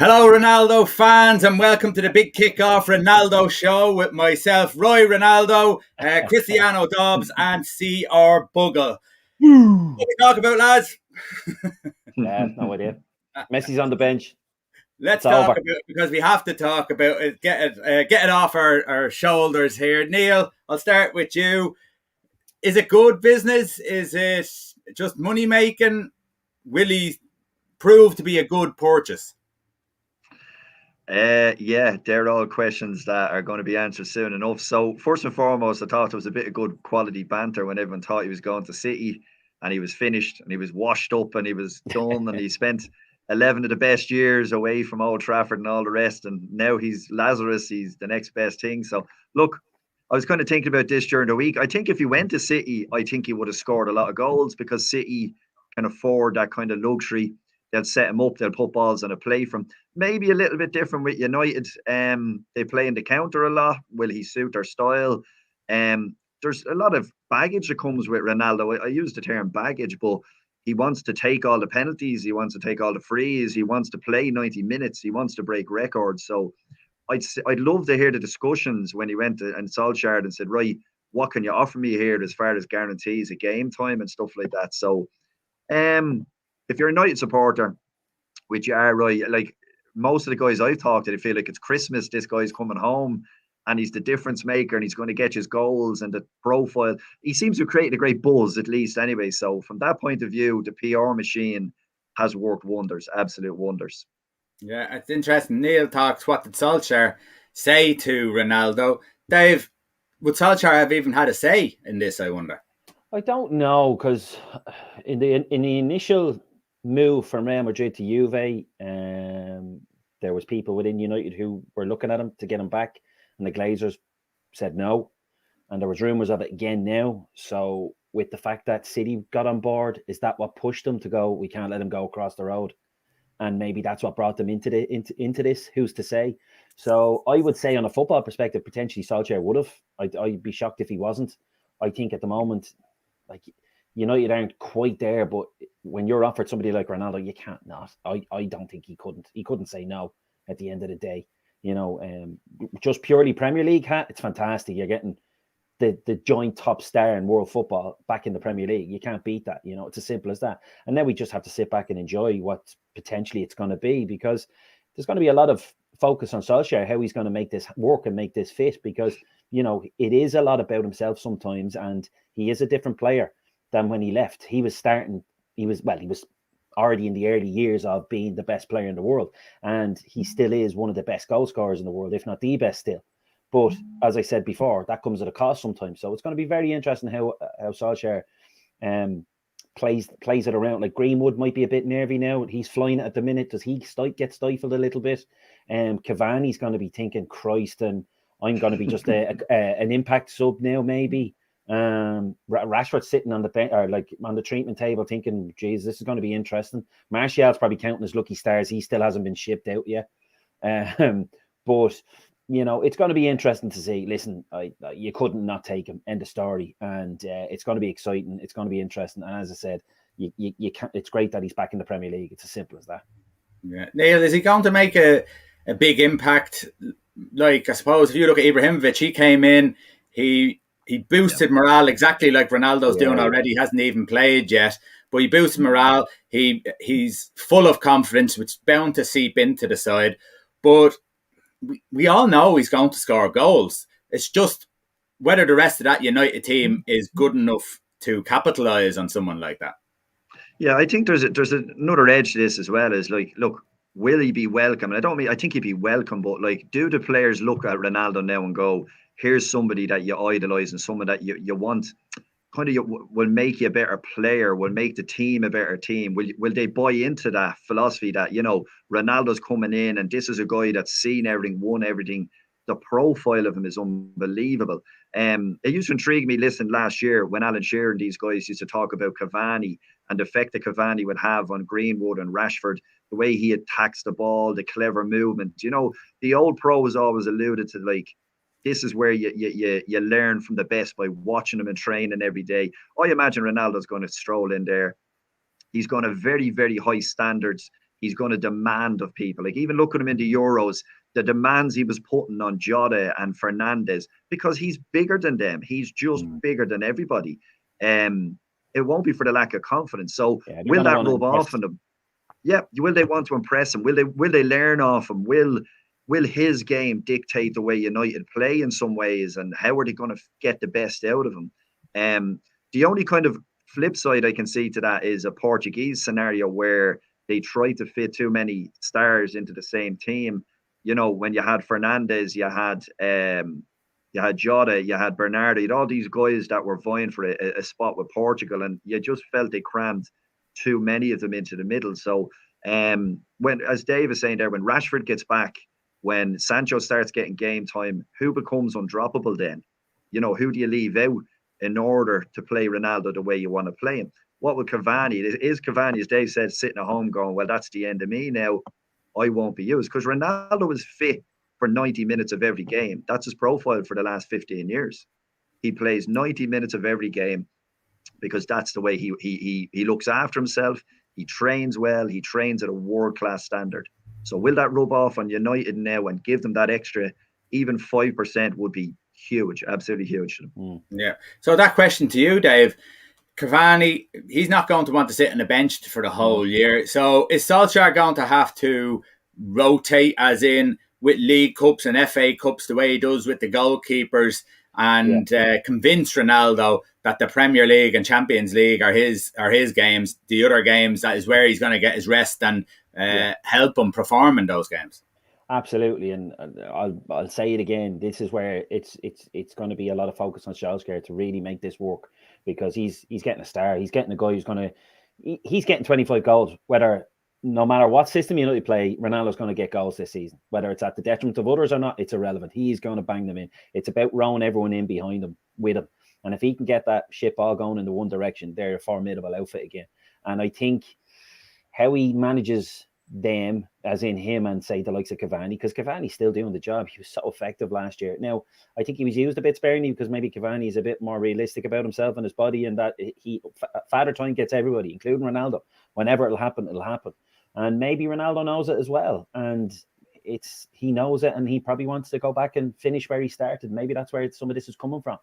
Hello, Ronaldo fans, and welcome to the big kickoff Ronaldo show with myself, Roy Ronaldo, Cristiano Dobbs, and C.R. Bugle. What we talk about, lads? Yeah, no idea. Messi's on the bench. Let's talk about it because we have to talk about it. Get it off our shoulders here. Neil, I'll start with you. Is it good business? Is it just money making? Will he prove to be a good purchase? Yeah, they're all questions that are going to be answered soon enough. So first and foremost, I thought there was a bit of good quality banter when everyone thought he was going to City and he was finished and he was washed up and he was done and he spent 11 of the best years away from Old Trafford and all the rest. And now he's Lazarus, he's the next best thing. So look, I was kind of thinking about this during the week. I think if he went to City, I think he would have scored a lot of goals because City can afford that kind of luxury. They'll set him up, they'll put balls on a play from. Maybe a little bit different with United. They play in the counter a lot. Will he suit their style? There's a lot of baggage that comes with Ronaldo. I use the term baggage, but he wants to take all the penalties. He wants to take all the frees. He wants to play 90 minutes. He wants to break records. So I'd love to hear the discussions when he went to and Solskjaer and said, right, what can you offer me here as far as guarantees of game time and stuff like that? So if you're a United supporter, which you are, right, like most of the guys I've talked to, they feel like it's Christmas. This guy's coming home and he's the difference maker and he's going to get his goals and the profile. He seems to have created a great buzz, at least anyway. So from that point of view, the PR machine has worked wonders, absolute wonders. Yeah, it's interesting. Neil talks, what did Solskjaer say to Ronaldo? Dave, would Solskjaer have even had a say in this, I wonder? I don't know, because in the initial move from Real Madrid to Juve, there was people within United who were looking at him to get him back, and the Glazers said no. And there was rumours of it again now. So with the fact that City got on board, is that what pushed them to go, we can't let him go across the road? And maybe that's what brought them into this. Who's to say? So I would say, on a football perspective, potentially Solskjaer would have. I'd be shocked if he wasn't. I think at the moment, like, United aren't quite there, but when you're offered somebody like Ronaldo, you can't not. I don't think he couldn't say no at the end of the day. Just purely Premier League hat, it's fantastic. You're getting the joint top star in world football back in the Premier League. You can't beat that. It's as simple as that. And then we just have to sit back and enjoy what potentially it's going to be, because there's going to be a lot of focus on Solskjaer, how he's going to make this work and make this fit, because it is a lot about himself sometimes, and he is a different player than when he left. He was already in the early years of being the best player in the world, and he still is one of the best goal scorers in the world, if not the best still. But as I said before, that comes at a cost sometimes. So it's going to be very interesting how Solskjaer plays it around. Like, Greenwood might be a bit nervy now. He's flying at the minute. Does he get stifled a little bit? Cavani's going to be thinking, Christ, and I'm going to be just an impact sub now, maybe. Rashford's sitting on the bench, or like on the treatment table, thinking, geez, this is going to be interesting. Martial's probably counting his lucky stars. He still hasn't been shipped out yet. But it's going to be interesting to see. Listen, you couldn't not take him. End of story. And it's going to be exciting. It's going to be interesting. And as I said, you can't. It's great that he's back in the Premier League. It's as simple as that. Yeah, Neil, is he going to make a big impact? Like, I suppose if you look at Ibrahimovic, he came in, he boosted morale exactly like Ronaldo's doing already. He hasn't even played yet, but he boosted morale. He's full of confidence, which is bound to seep into the side. But we all know he's going to score goals. It's just whether the rest of that United team is good enough to capitalise on someone like that. Yeah, I think there's another edge to this as well. Is like, look, will he be welcome? And I think he'd be welcome, but like, do the players look at Ronaldo now and go, here's somebody that you idolise and someone that you want, will make you a better player, will make the team a better team? Will they buy into that philosophy that, Ronaldo's coming in and this is a guy that's seen everything, won everything. The profile of him is unbelievable. It used to intrigue me, last year when Alan Shearer and these guys used to talk about Cavani and the effect that Cavani would have on Greenwood and Rashford, the way he attacks the ball, the clever movement. The old pros always alluded to, like, this is where you learn from the best by watching them and training every day. I imagine Ronaldo's going to stroll in there. He's going to have very, very high standards. he's going to demand of people. Like, even look at him in the Euros, the demands he was putting on Jota and Fernandes, because he's bigger than them. He's just bigger than everybody. It won't be for the lack of confidence. So will that rub off on them? Yeah. Will they want to impress him? Will they learn off him? Will his game dictate the way United play in some ways? And how are they going to get the best out of him? The only kind of flip side I can see to that is a Portuguese scenario where they try to fit too many stars into the same team. You know, when you had Fernandes, you had Jota, you had Bernardo, you had all these guys that were vying for a spot with Portugal, and you just felt they crammed too many of them into the middle. So when, as Dave is saying there, when Rashford gets back, when Sancho starts getting game time, who becomes undroppable then? You know, who do you leave out in order to play Ronaldo the way you want to play him? What with Cavani? Is Cavani, as Dave said, sitting at home going, well, that's the end of me now. I won't be used, because Ronaldo is fit for 90 minutes of every game. That's his profile for the last 15 years. He plays 90 minutes of every game because that's the way he looks after himself. He trains well. He trains at a world-class standard. So will that rub off on United now and give them that extra, even 5% would be huge, absolutely huge. Yeah. So that question to you, Dave, Cavani, he's not going to want to sit on a bench for the whole year. So is Solskjaer going to have to rotate, as in with League Cups and FA Cups, the way he does with the goalkeepers, and convince Ronaldo that the Premier League and Champions League are his games, the other games, that is where he's going to get his rest and help him perform in those games? Absolutely, and I'll say it again. This is where it's going to be a lot of focus on Solskjaer to really make this work, because he's getting a star. He's getting a guy who's he's getting 25 goals. Whether, no matter what system United play, Ronaldo's going to get goals this season. Whether it's at the detriment of others or not, it's irrelevant. He's going to bang them in. It's about rowing everyone in behind him, with him. And if he can get that ship all going in the one direction, they're a formidable outfit again. And I think how he manages them, as in him and say the likes of Cavani, because Cavani's still doing the job. He was so effective last year. Now, I think he was used a bit sparingly because maybe Cavani is a bit more realistic about himself and his body, and that Father Time gets everybody, including Ronaldo. Whenever it'll happen, it'll happen. And maybe Ronaldo knows it as well. And he knows it, and he probably wants to go back and finish where he started. Maybe that's where some of this is coming from.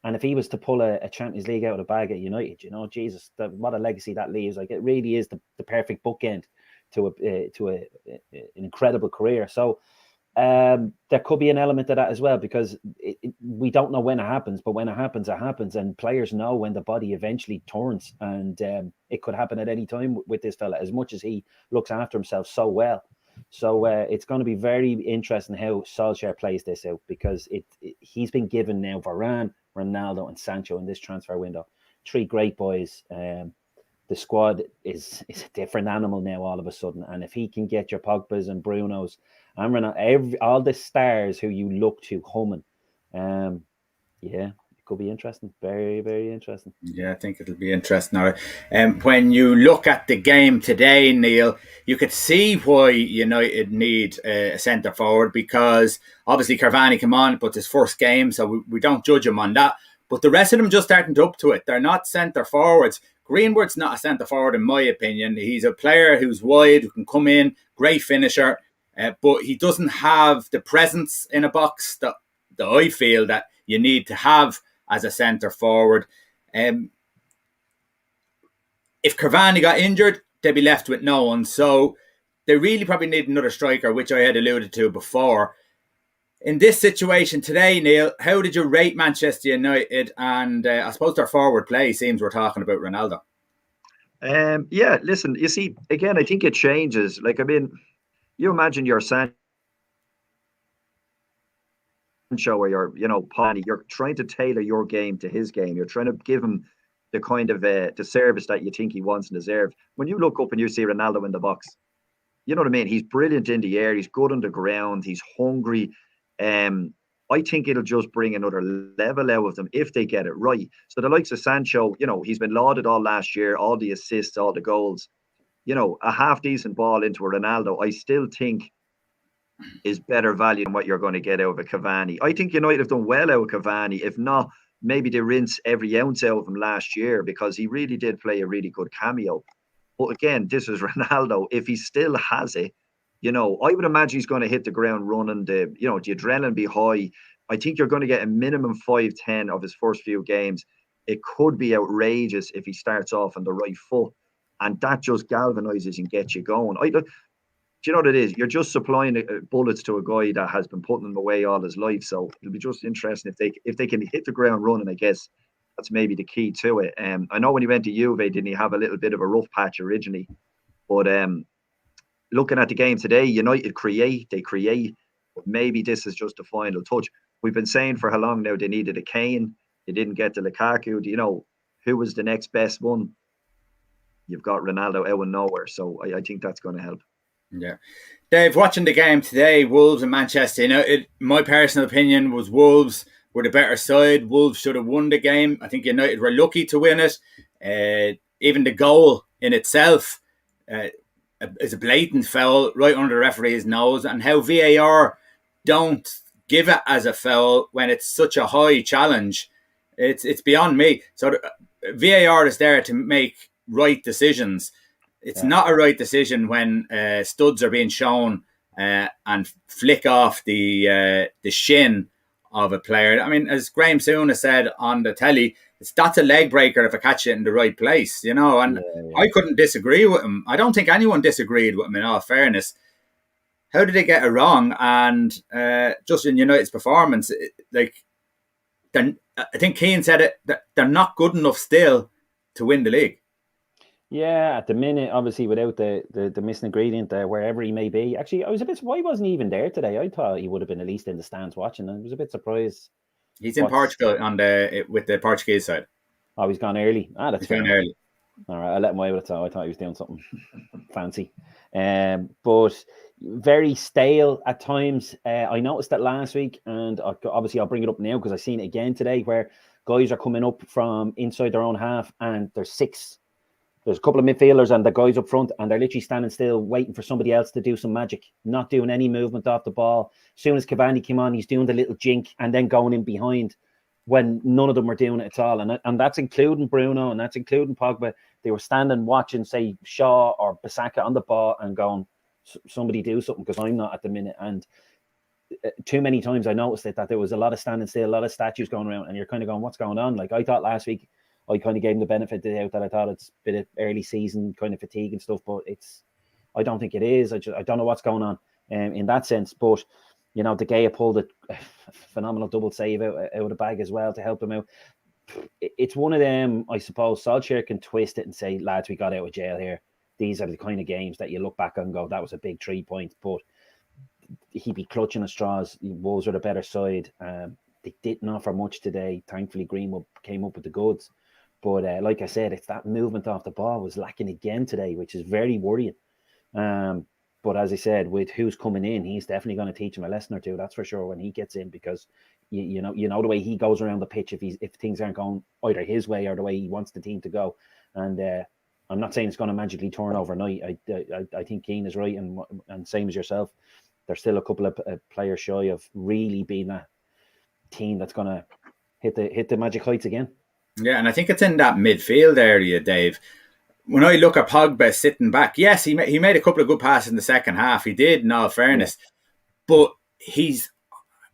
And if he was to pull a Champions League out of the bag at United, you know, Jesus, what a legacy that leaves. Like, it really is the perfect bookend to an incredible career. So there could be an element of that as well, because we don't know when it happens, but when it happens, it happens. And players know when the body eventually turns, and it could happen at any time with this fella, as much as he looks after himself so well. So it's going to be very interesting how Solskjaer plays this out, because he's been given now Varane, Ronaldo and Sancho in this transfer window. 3 great boys. The squad is a different animal now all of a sudden. And if he can get your Pogbas and Brunos and Ronaldo, all the stars who you look to humming, it could be interesting. Very, very interesting. Yeah, I think it'll be interesting. Now, when you look at the game today, Neil, you could see why United need a centre forward, because obviously Cavani came on, but his first game, so we don't judge him on that. But the rest of them just aren't up to it. They're not centre forwards. Greenwood's not a centre forward, in my opinion. He's a player who's wide, who can come in, great finisher, but he doesn't have the presence in a box that I feel that you need to have as a centre forward. If Cavani got injured, they'd be left with no one. So they really probably need another striker, which I had alluded to before. In this situation today, Neil, how did you rate Manchester United? And I suppose their forward play seems we're talking about Ronaldo. Listen, you see, again, I think it changes. Like, I mean, you imagine your Sancho or your, Pani, you're trying to tailor your game to his game. You're trying to give him the kind of the service that you think he wants and deserves. When you look up and you see Ronaldo in the box, you know what I mean? He's brilliant in the air. He's good on the ground. He's hungry. I think it'll just bring another level out of them if they get it right. So the likes of Sancho, he's been lauded all last year, all the assists, all the goals. A half-decent ball into a Ronaldo, I still think is better value than what you're going to get out of a Cavani. I think United have done well out of Cavani. If not, maybe they rinse every ounce out of him last year, because he really did play a really good cameo. But again, this is Ronaldo. If he still has it, I would imagine he's going to hit the ground running. The adrenaline be high. I think you're going to get a minimum 5-10 of his first few games. It could be outrageous if he starts off on the right foot, and that just galvanizes and gets you going. Do you know what it is? You're just supplying bullets to a guy that has been putting them away all his life. So it'll be just interesting if they can hit the ground running. I guess that's maybe the key to it. I know when he went to Juve, didn't he have a little bit of a rough patch originally? But looking at the game today, United they create, but maybe this is just the final touch. We've been saying for how long now they needed a Kane. They didn't get the Lukaku. Who was the next best one? You've got Ronaldo out of nowhere. So I think that's going to help. Yeah. Dave, watching the game today, Wolves and Manchester United, my personal opinion was Wolves were the better side. Wolves should have won the game. I think United were lucky to win it. Even the goal in itself is a blatant foul right under the referee's nose, and how VAR don't give it as a foul when it's such a high challenge, it's beyond me. So VAR is there to make right decisions. It's not a right decision when studs are being shown and flick off the shin of a player. I mean, as Graham Souness said on the telly, that's a leg breaker if I catch it in the right place, and I couldn't disagree with him. I don't think anyone disagreed with him, in all fairness. How did they get it wrong? And just in United's performance, I think Keane said it, that they're not good enough still to win the league. Yeah, at the minute, obviously, without the missing ingredient there, wherever he may be. Actually, I was a bit. Why wasn't he even there today? I thought he would have been at least in the stands watching. I was a bit surprised. He's in Portugal with the Portuguese side. Oh, he's gone early. That's gone early. All right, I let him away with it. So I thought he was doing something fancy. But very stale at times. I noticed that last week, and obviously I'll bring it up now because I've seen it again today, where guys are coming up from inside their own half, and there's a couple of midfielders and the guys up front, and they're literally standing still waiting for somebody else to do some magic, not doing any movement off the ball. As soon as Cavani came on, he's doing the little jink and then going in behind when none of them were doing it at all. And that's including Bruno, and that's including Pogba. They were standing watching, say, Shaw or Bissaka on the ball and going, somebody do something, because I'm not at the minute. And too many times I noticed that there was a lot of standing still, a lot of statues going around, and you're kind of going, what's going on? Like, I thought last week, I kind of gave him the benefit of the doubt that I thought it's a bit of early season kind of fatigue and stuff, but I don't think it is. I don't know what's going on in that sense. But De Gea pulled a phenomenal double save out of the bag as well to help him out. It's one of them, I suppose. Solskjaer can twist it and say, lads, we got out of jail here. These are the kind of games that you look back and go, that was a big 3 points. But he'd be clutching at straws. Wolves are the better side. They didn't offer much today. Thankfully, Greenwood came up with the goods. But like I said, it's that movement off the ball was lacking again today, which is very worrying. But as I said, with who's coming in, he's definitely going to teach him a lesson or two. That's for sure when he gets in, because you know the way he goes around the pitch if things aren't going either his way or the way he wants the team to go. And I'm not saying it's going to magically turn overnight. I think Keane is right, and same as yourself. There's still a couple of players shy of really being that team that's going to hit the magic heights again. Yeah, and I think it's in that midfield area, Dave. When I look at Pogba sitting back, yes, he made a couple of good passes in the second half. He did, in all fairness. Yeah. But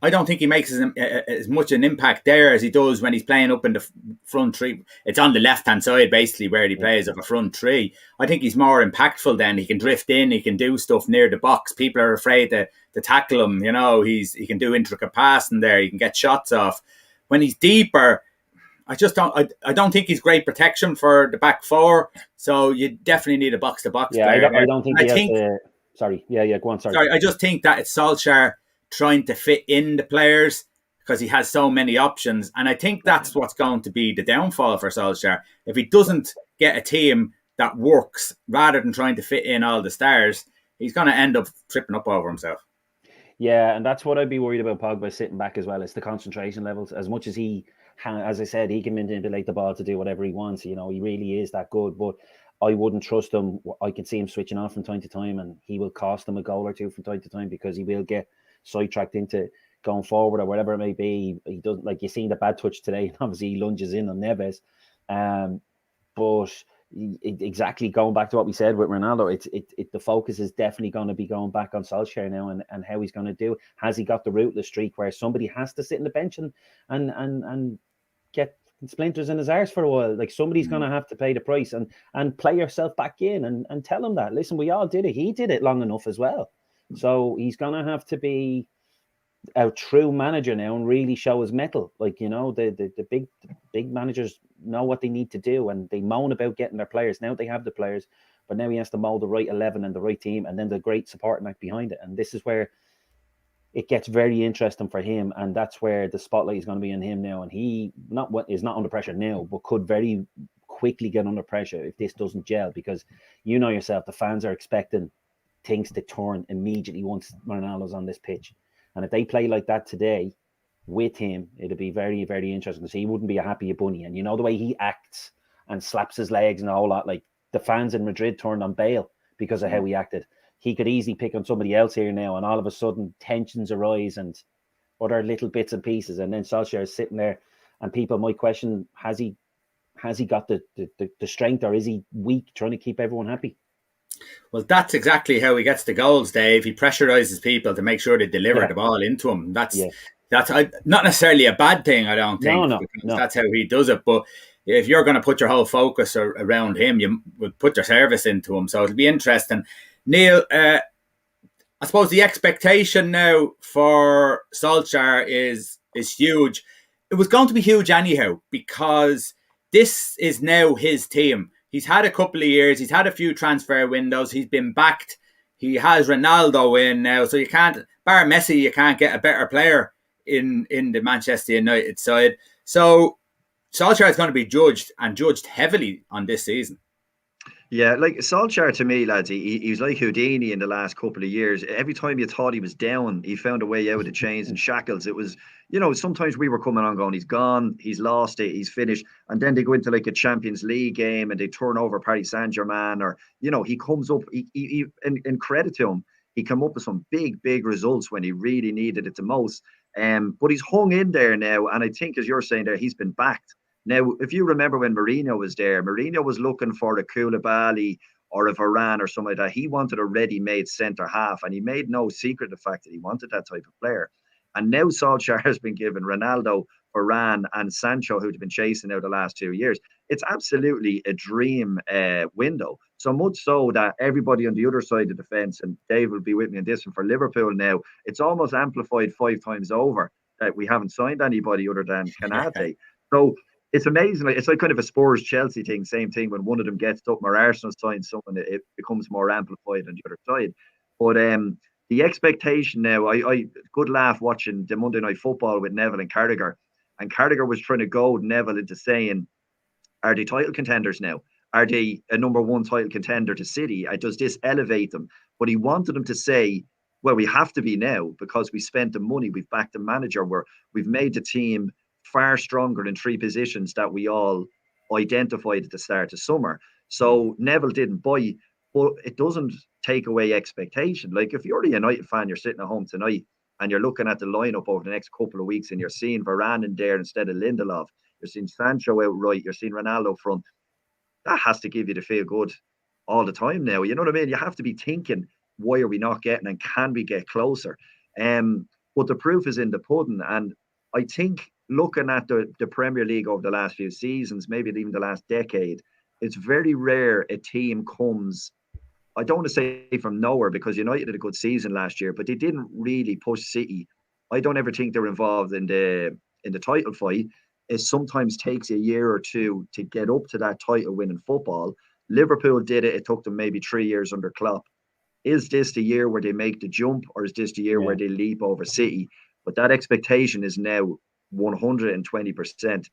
I don't think he makes as much an impact there as he does when he's playing up in the front three. It's on the left-hand side, basically, where he plays of a front three. I think he's more impactful then. He can drift in. He can do stuff near the box. People are afraid to tackle him. He can do intricate passing there. He can get shots off. When he's deeper, I don't think he's great protection for the back four. So you definitely need a box-to-box player. I don't think he has the... Sorry. Yeah, go on, sorry. I just think that it's Solskjaer trying to fit in the players because he has so many options. And I think that's what's going to be the downfall for Solskjaer. If he doesn't get a team that works rather than trying to fit in all the stars, he's going to end up tripping up over himself. Yeah, and that's what I'd be worried about Pogba sitting back as well. It's the concentration levels. As much as as I said, he can manipulate the ball to do whatever he wants. He really is that good. But I wouldn't trust him. I can see him switching off from time to time, and he will cost him a goal or two from time to time because he will get sidetracked into going forward or whatever it may be. He doesn't, like you seen the bad touch today. Obviously, he lunges in on Neves. But exactly going back to what we said with Ronaldo, the focus is definitely going to be going back on Solskjaer now and how he's going to do. Has he got the rootless streak where somebody has to sit in the bench and get splinters in his arse for a while? Like, somebody's going to have to pay the price and play yourself back in and tell him that, listen, we all did it. He did it long enough as well. So he's going to have to be a true manager now and really show his mettle. Like, the big managers know what they need to do, and they moan about getting their players. Now they have the players, but now he has to mold the right 11 and the right team, and then the great supporting act behind it. And this is where it gets very interesting for him, and that's where the spotlight is going to be on him now. And he is not under pressure now, but could very quickly get under pressure if this doesn't gel, because yourself, the fans are expecting things to turn immediately once Ronaldo's on this pitch. And if they play like that today with him, it'll be very, very interesting, because he wouldn't be a happy bunny. And the way he acts and slaps his legs and a whole lot, like the fans in Madrid turned on Bale because of how he acted. He could easily pick on somebody else here now, and all of a sudden tensions arise and other little bits and pieces. And then Solskjaer is sitting there, and people might question, has he got the strength, or is he weak trying to keep everyone happy? Well, that's exactly how he gets the goals, Dave. He pressurizes people to make sure they deliver the ball into him. That's not necessarily a bad thing, I don't think. No. That's how he does it. But if you're going to put your whole focus around him, you would put your service into him. So it'll be interesting. Neil, I suppose the expectation now for Solskjaer is huge. It was going to be huge anyhow, because this is now his team. He's had a couple of years. He's had a few transfer windows. He's been backed. He has Ronaldo in now. So you can't, bar Messi, you can't get a better player in the Manchester United side. So Solskjaer is going to be judged heavily on this season. Yeah, like Solskjaer, to me, lads, he was like Houdini in the last couple of years. Every time you thought he was down, he found a way out of the chains and shackles. It was, sometimes we were coming on going, he's gone, he's lost it, he's finished. And then they go into like a Champions League game and they turn over Paris Saint-Germain, or, he comes up, in credit to him, he came up with some big results when he really needed it the most. But he's hung in there now. And I think, as you're saying there, he's been backed. Now, if you remember when Mourinho was there, Mourinho was looking for a Koulibaly or a Varane or something like that. He wanted a ready-made centre half, and he made no secret of the fact that he wanted that type of player. And now Solskjaer has been given Ronaldo, Varane and Sancho, who've been chasing out the last 2 years. It's absolutely a dream window. So much so that everybody on the other side of the fence, and Dave will be with me on this one, for Liverpool now, it's almost amplified 5 times over that we haven't signed anybody other than Kanate. So it's amazing. It's like kind of a Spurs-Chelsea thing, same thing. When one of them gets up, or Arsenal signs someone, it becomes more amplified on the other side. But the expectation now, I good laugh watching the Monday Night Football with Neville and Carragher. And Carragher was trying to goad Neville into saying, are they title contenders now? Are they a number one title contender to City? Does this elevate them? But he wanted them to say, well, we have to be now, because we spent the money, we've backed the manager, we've made the team far stronger in 3 positions that we all identified at the start of summer. So Neville didn't buy, but it doesn't take away expectation. Like, if you're a United fan, you're sitting at home tonight and you're looking at the lineup over the next couple of weeks, and you're seeing Varane in there instead of Lindelof, you're seeing Sancho out right, you're seeing Ronaldo front, that has to give you the feel good all the time now. You know what I mean? You have to be thinking, why are we not getting, and can we get closer? But the proof is in the pudding. And I think, looking at the Premier League over the last few seasons, maybe even the last decade, it's very rare a team comes, I don't want to say from nowhere, because United had a good season last year, but they didn't really push City. I don't ever think they're involved in the title fight. It sometimes takes a year or two to get up to that title winning football. Liverpool did it. It took them maybe 3 years under Klopp. Is this the year where they make the jump, or is this the year where they leap over City? But that expectation is now 120%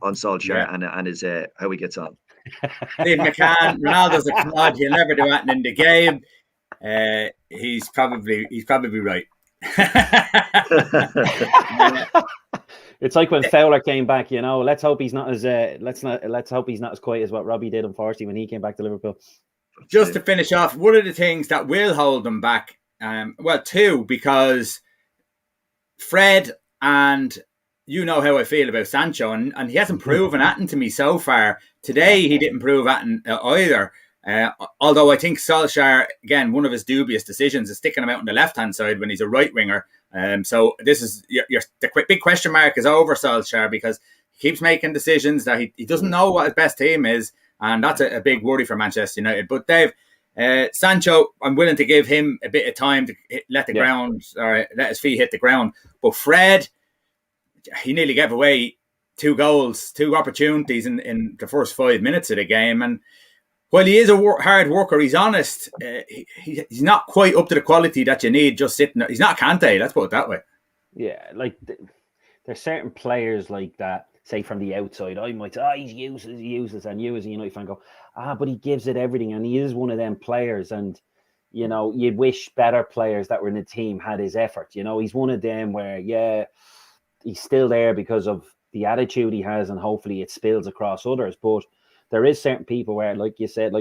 on Solskjaer and is how he gets on. Steve McCann, Ronaldo's a clod. He'll never do anything in the game. He's probably right. It's like when Fowler came back. Let's hope he's not as let's hope he's not as quiet as what Robbie did, unfortunately, when he came back to Liverpool. Just to finish off, one of the things that will hold them back, 2, because Fred and you know how I feel about Sancho, and he hasn't proven anything to me so far. Today, he didn't prove anything either. Although I think Solskjaer, again, one of his dubious decisions is sticking him out on the left-hand side when he's a right winger. So this is the big question mark is over Solskjaer, because he keeps making decisions that he doesn't know what his best team is, and that's a big worry for Manchester United. But Dave, Sancho, I'm willing to give him a bit of time to let the ground, or let his feet hit the ground. But Fred, he nearly gave away 2 goals, 2 opportunities in the first 5 minutes of the game. And while he is a hard worker, he's honest. He's not quite up to the quality that you need just sitting there. He's not Kante, let's put it that way. Yeah, like there's certain players like that, say from the outside, I might say, he's useless, and you as a United fan go, but he gives it everything, and he is one of them players, and you know, you'd wish better players that were in the team had his effort. You know, he's one of them where, he's still there because of the attitude he has, and hopefully it spills across others. But there is certain people where, like we said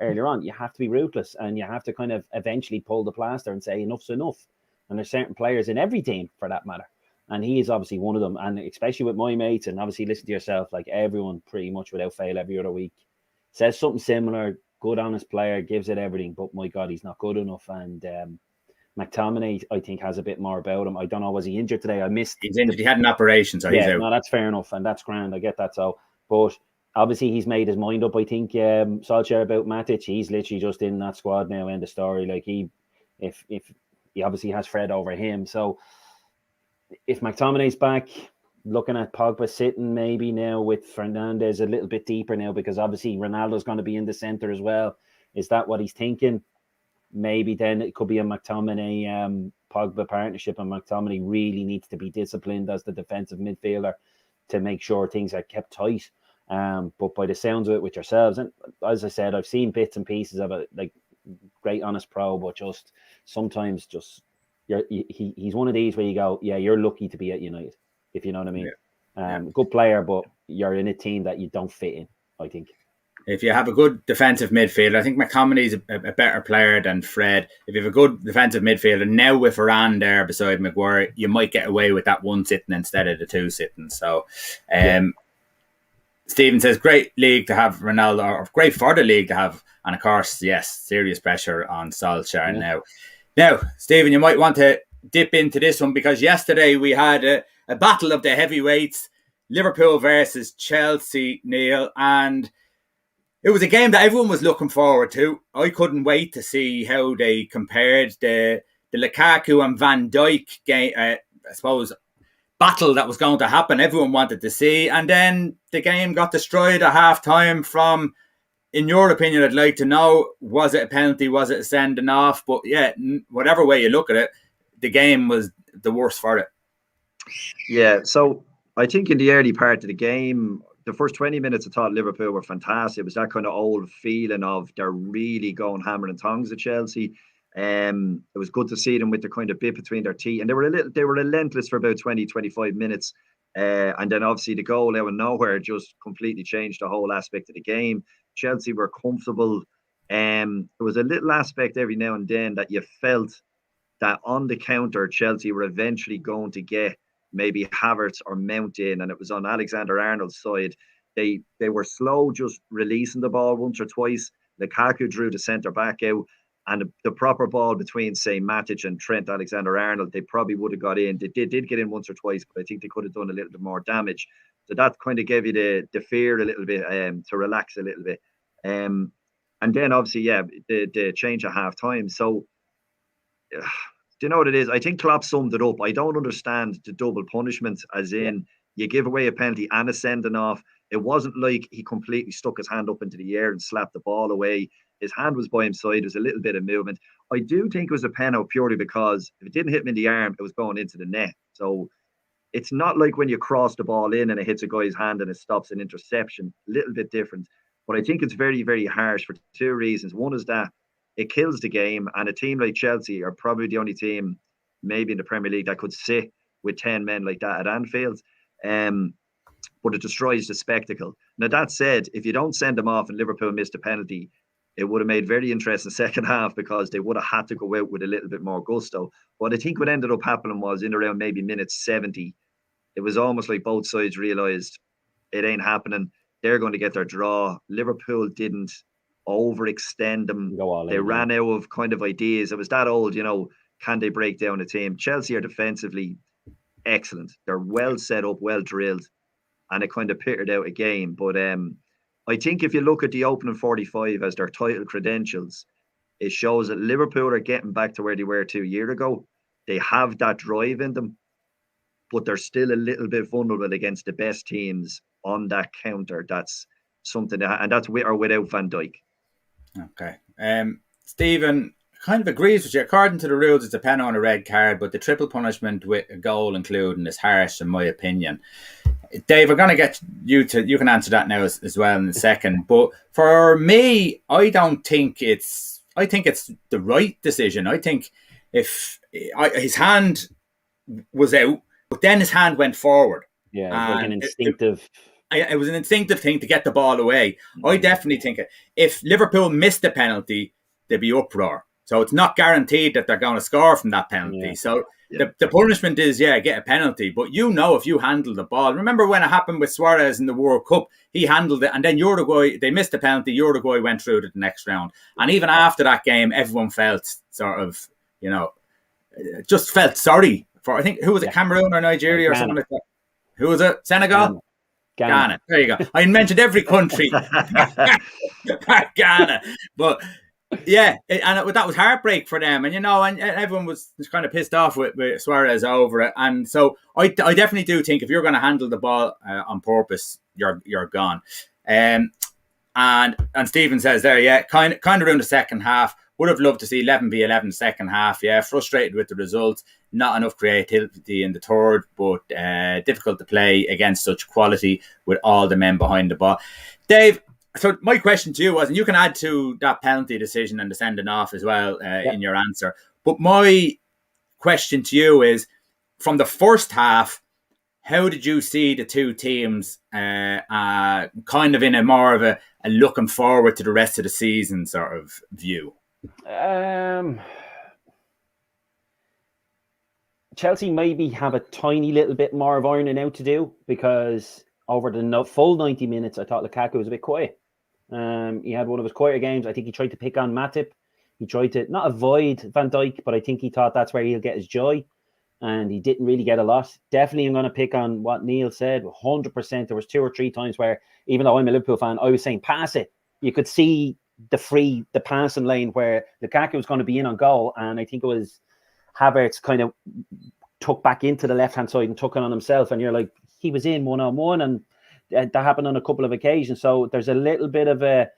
earlier on, you have to be ruthless, and you have to kind of eventually pull the plaster and say enough's enough. And there's certain players in every team, for that matter. And he is obviously one of them. And especially with my mates, and obviously listen to yourself, like everyone pretty much without fail every other week says something similar. Good, honest player, gives it everything, but my God, he's not good enough. And McTominay, I think, has a bit more about him. I don't know, was he injured today? I missed. He's injured. He had an operation, so he's out. No, that's fair enough, and that's grand. I get that. So, but obviously he's made his mind up. I think Solskjaer about Matic. He's literally just in that squad now. End of story. Like if he obviously has Fred over him. So if McTominay's back, looking at Pogba sitting maybe now with Fernandes a little bit deeper now, because obviously Ronaldo's going to be in the centre as well. Is that what he's thinking? Maybe then it could be a McTominay Pogba partnership, and McTominay really needs to be disciplined as the defensive midfielder to make sure things are kept tight. But by the sounds of it with yourselves, and as I said, I've seen bits and pieces of it, like great honest pro, but just sometimes just he's one of these where you go, you're lucky to be at United, if you know what I mean. Good player, but you're in a team that you don't fit in, I think. If you have a good defensive midfielder, I think McTominay's a better player than Fred. If you have a good defensive midfielder, now with Varane there beside Maguire, you might get away with that 1 sitting instead of the 2 sitting. So, Stephen says, great league to have Ronaldo, or great for the league to have. And of course, yes, serious pressure on Solskjaer now. Now, Stephen, you might want to dip into this one, because yesterday we had a battle of the heavyweights, Liverpool versus Chelsea, Neil, and it was a game that everyone was looking forward to. I couldn't wait to see how they compared the Lukaku and Van Dijk game, I suppose, battle that was going to happen. Everyone wanted to see. And then the game got destroyed at half-time from, in your opinion, I'd like to know, was it a penalty? Was it a sending off? But yeah, whatever way you look at it, the game was the worst for it. Yeah, so I think in the early part of the game, the first 20 minutes, I thought Liverpool were fantastic. It was that kind of old feeling of they're really going hammer and tongs at Chelsea. It was good to see them with the kind of bit between their teeth, and they were relentless for about 20-25 minutes. And then obviously the goal out of nowhere just completely changed the whole aspect of the game. Chelsea were comfortable. There was a little aspect every now and then that you felt that on the counter, Chelsea were eventually going to get maybe Havertz or Mount in, and it was on Alexander-Arnold's side. They were slow just releasing the ball once or twice. Lukaku drew the centre-back out, and the proper ball between, say, Matic and Trent Alexander-Arnold, they probably would have got in. They did get in once or twice, but I think they could have done a little bit more damage. So that kind of gave you the fear a little bit, to relax a little bit. And then obviously, the change at half-time. So, do you know what it is? I think Klopp summed it up. I don't understand the double punishment, as in you give away a penalty and a sending off. It wasn't like he completely stuck his hand up into the air and slapped the ball away. His hand was by his side. There was a little bit of movement. I do think it was a penalty purely because if it didn't hit him in the arm, it was going into the net. So it's not like when you cross the ball in and it hits a guy's hand and it stops an interception. A little bit different. But I think it's very, very harsh for 2 reasons. One is that it kills the game, and a team like Chelsea are probably the only team maybe in the Premier League that could sit with 10 men like that at Anfield. But it destroys the spectacle. Now, that said, if you don't send them off and Liverpool missed a penalty, it would have made very interesting second half, because they would have had to go out with a little bit more gusto. What I think what ended up happening was in around maybe minute 70, it was almost like both sides realised it ain't happening. They're going to get their draw. Liverpool didn't overextend them. They ran out of kind of ideas. It was that old, can they break down a team? Chelsea are defensively excellent. They're well set up, well drilled, and it kind of pittered out a game. But I think if you look at the opening 45 as their title credentials, it shows that Liverpool are getting back to where they were 2 years ago. They have that drive in them, but they're still a little bit vulnerable against the best teams on that counter. That's something, and that's with or without Van Dijk. Okay. Stephen kind of agrees with you. According to the rules, it's a pen on a red card, but the triple punishment with a goal including is harsh, in my opinion. Dave, we're going to get you can answer that now as well in a second. But for me, I think it's the right decision. I think if his hand was out, but then his hand went forward. Yeah, it was like an instinctive... It was an instinctive thing to get the ball away. I definitely think if Liverpool missed the penalty, there'd be uproar. So it's not guaranteed that they're going to score from that penalty. Yeah. So the punishment is, get a penalty. But if you handle the ball. Remember when it happened with Suarez in the World Cup? He handled it, and then Uruguay, they missed the penalty. Uruguay went through to the next round. And even after that game, everyone felt sort of, just felt sorry for, I think, who was it, Cameroon or Nigeria or something like that? Who was it? Senegal? Ghana. There you go. I mentioned every country. Ghana. But yeah, that was heartbreak for them. And, and everyone was kind of pissed off with Suarez over it. And so I definitely do think if you're going to handle the ball on purpose, you're gone. And Stephen says there, kind of around the second half. Would have loved to see 11v11 second half. Yeah, frustrated with the results. Not enough creativity in the third, but difficult to play against such quality with all the men behind the ball. Dave, so my question to you was, and you can add to that penalty decision and the sending off as well in your answer. But my question to you is, from the first half, how did you see the two teams kind of in a more of a looking forward to the rest of the season sort of view? Chelsea maybe have a tiny little bit more of ironing out to do, because over the full 90 minutes, I thought Lukaku was a bit quiet. He had one of his quieter games. I think he tried to pick on Matip. He tried to not avoid Van Dijk, but I think he thought that's where he'll get his joy. And he didn't really get a lot. Definitely, I'm going to pick on what Neil said. 100%. There was 2 or 3 times where, even though I'm a Liverpool fan, I was saying, pass it. You could see the passing lane where Lukaku was going to be in on goal, and I think it was Havertz kind of took back into the left-hand side and took it on himself, and you're like, he was in one-on-one, and that happened on a couple of occasions. So there's a little bit of an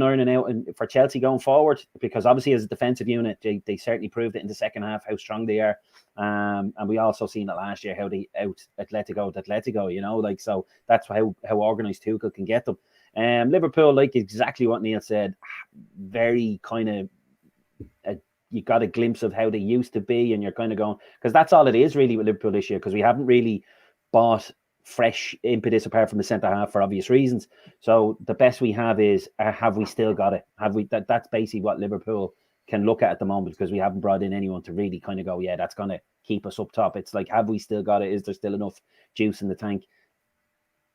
ironing out for Chelsea going forward, because obviously as a defensive unit, they certainly proved it in the second half how strong they are, and we also seen it last year how they out Atletico, so that's how organised Tuchel can get them. Liverpool, like exactly what Neil said, very kind of you got a glimpse of how they used to be, and you're kind of going, because that's all it is really with Liverpool this year, because we haven't really bought fresh impetus apart from the centre half for obvious reasons. So the best we have is, have we still got it? Have we? That's basically what Liverpool can look at the moment, because we haven't brought in anyone to really kind of go, yeah, that's going to keep us up top. It's like, have we still got it? Is there still enough juice in the tank?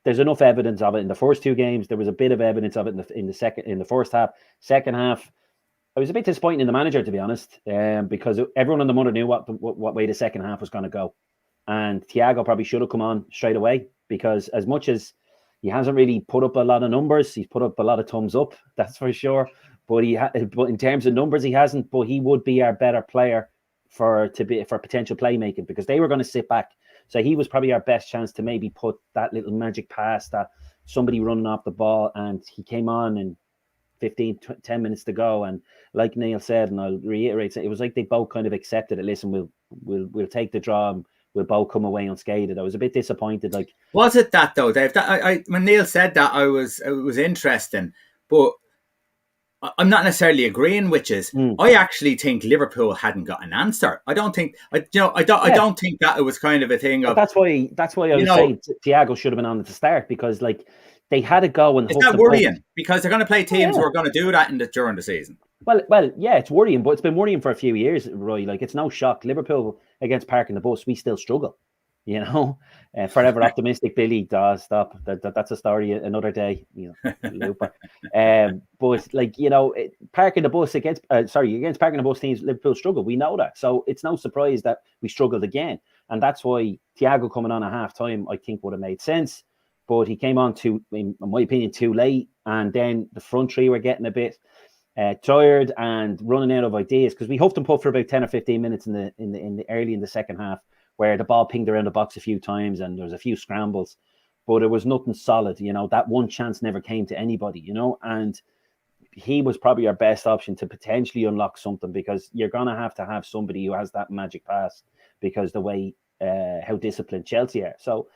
There's enough evidence of it in the first 2 games. There was a bit of evidence of it in the first half. Second half, I was a bit disappointed in the manager, to be honest, because everyone on the Mother knew what way the second half was going to go. And Thiago probably should have come on straight away, because as much as he hasn't really put up a lot of numbers, he's put up a lot of thumbs up, that's for sure. But but in terms of numbers, he hasn't. But he would be our better player for potential playmaking, because they were going to sit back. So he was probably our best chance to maybe put that little magic pass, that somebody running off the ball, and he came on in 10 minutes to go, and like Neil said, and I'll reiterate, it was like they both kind of accepted it. Listen, we'll take the draw, and we'll both come away unscathed. I was a bit disappointed. Like, was it that though, Dave? That when Neil said that, it was interesting, but I'm not necessarily agreeing with you. I actually think Liverpool hadn't got an answer. I don't think I don't think that it was kind of a thing of. That's why I was saying Thiago should have been on at the start, because like they had to go and. Is that worrying? Because they're going to play teams who are going to do that during the season. Well, yeah, it's worrying, but it's been worrying for a few years, Roy. Like, it's no shock. Liverpool against Park in the Bus, we still struggle. You know, forever optimistic, Billy. Stop. That's a story another day. You know, Looper. But like, you know, parking the bus against parking the bus teams, Liverpool struggle. We know that, so it's no surprise that we struggled again, and that's why Thiago coming on at half time, I think, would have made sense. But he came on in my opinion, too late, and then the front three were getting a bit tired and running out of ideas, because we huffed and puffed for about 10 or 15 minutes in the early in the second half, where the ball pinged around the box a few times and there was a few scrambles, but it was nothing solid. You know, that one chance never came to anybody, you know, and he was probably our best option to potentially unlock something, because you're going to have somebody who has that magic pass, because the way how disciplined Chelsea are. So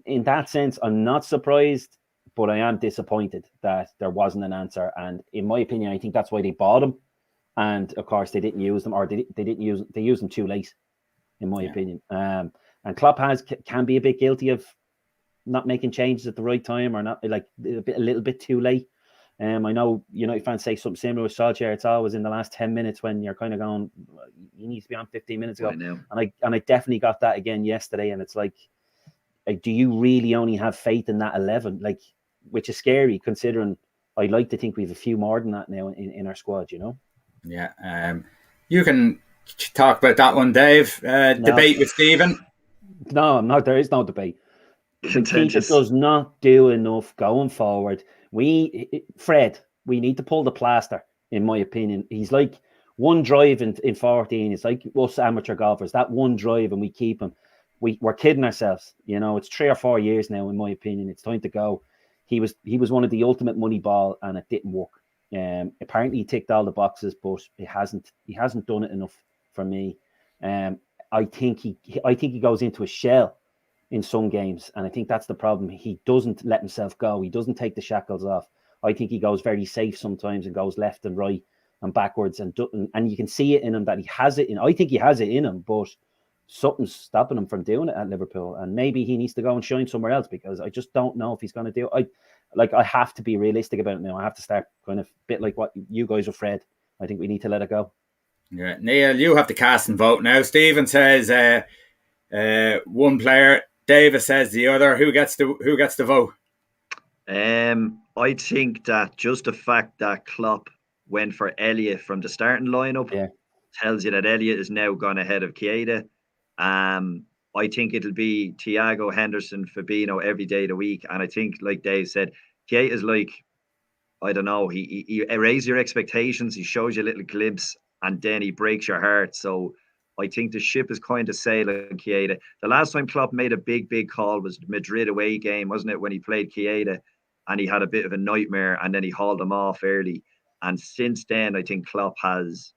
in that sense, I'm not surprised, but I am disappointed that there wasn't an answer. And in my opinion, I think that's why they bought him. And of course, they didn't use them, or they used them too late, in my opinion. And Klopp can be a bit guilty of not making changes at the right time, or not, like a little bit too late. I know United fans say something similar with Solskjaer. It's always in the last 10 minutes when you're kind of going, you need to be on 15 minutes ago. And I definitely got that again yesterday. And it's like, do you really only have faith in that 11? Like, which is scary, considering I'd like to think we have a few more than that now in our squad, you know? Yeah. You can talk about that one, Dave. Debate with Stephen. No, there is no debate. The keeper does not do enough going forward. Fred, we need to pull the plaster, in my opinion. He's like one drive in 14. It's like us amateur golfers. That one drive and we keep him. We're kidding ourselves. You know, it's 3 or 4 years now, in my opinion. It's time to go. He was one of the ultimate money ball, and it didn't work. Apparently he ticked all the boxes, but he hasn't done it enough for me. I think he goes into a shell in some games, and I think that's the problem. He doesn't let himself go. He doesn't take the shackles off. I think he goes very safe sometimes and goes left and right and backwards, and you can see it in him that he has it in. I think he has it in him, but something's stopping him from doing it at Liverpool, and maybe he needs to go and shine somewhere else, because I just don't know if he's going to do it. I have to be realistic about it now. I have to start kind of a bit like what you guys are, Fred. I think we need to let it go. Yeah, Neil, you have to cast and vote now. Stephen says one player. Davis says the other. Who gets the vote? I think that just the fact that Klopp went for Elliott from the starting lineup tells you that Elliott is now gone ahead of Keita. I think it'll be Thiago, Henderson, Fabinho every day of the week. And I think, like Dave said, Keita is like, I don't know, he raises your expectations, he shows you a little glimpse, and then he breaks your heart. So I think the ship is kind of sailing Keita. The last time Klopp made a big call was the Madrid away game, wasn't it, when he played Keita, and he had a bit of a nightmare, and then he hauled him off early. And since then, I think Klopp has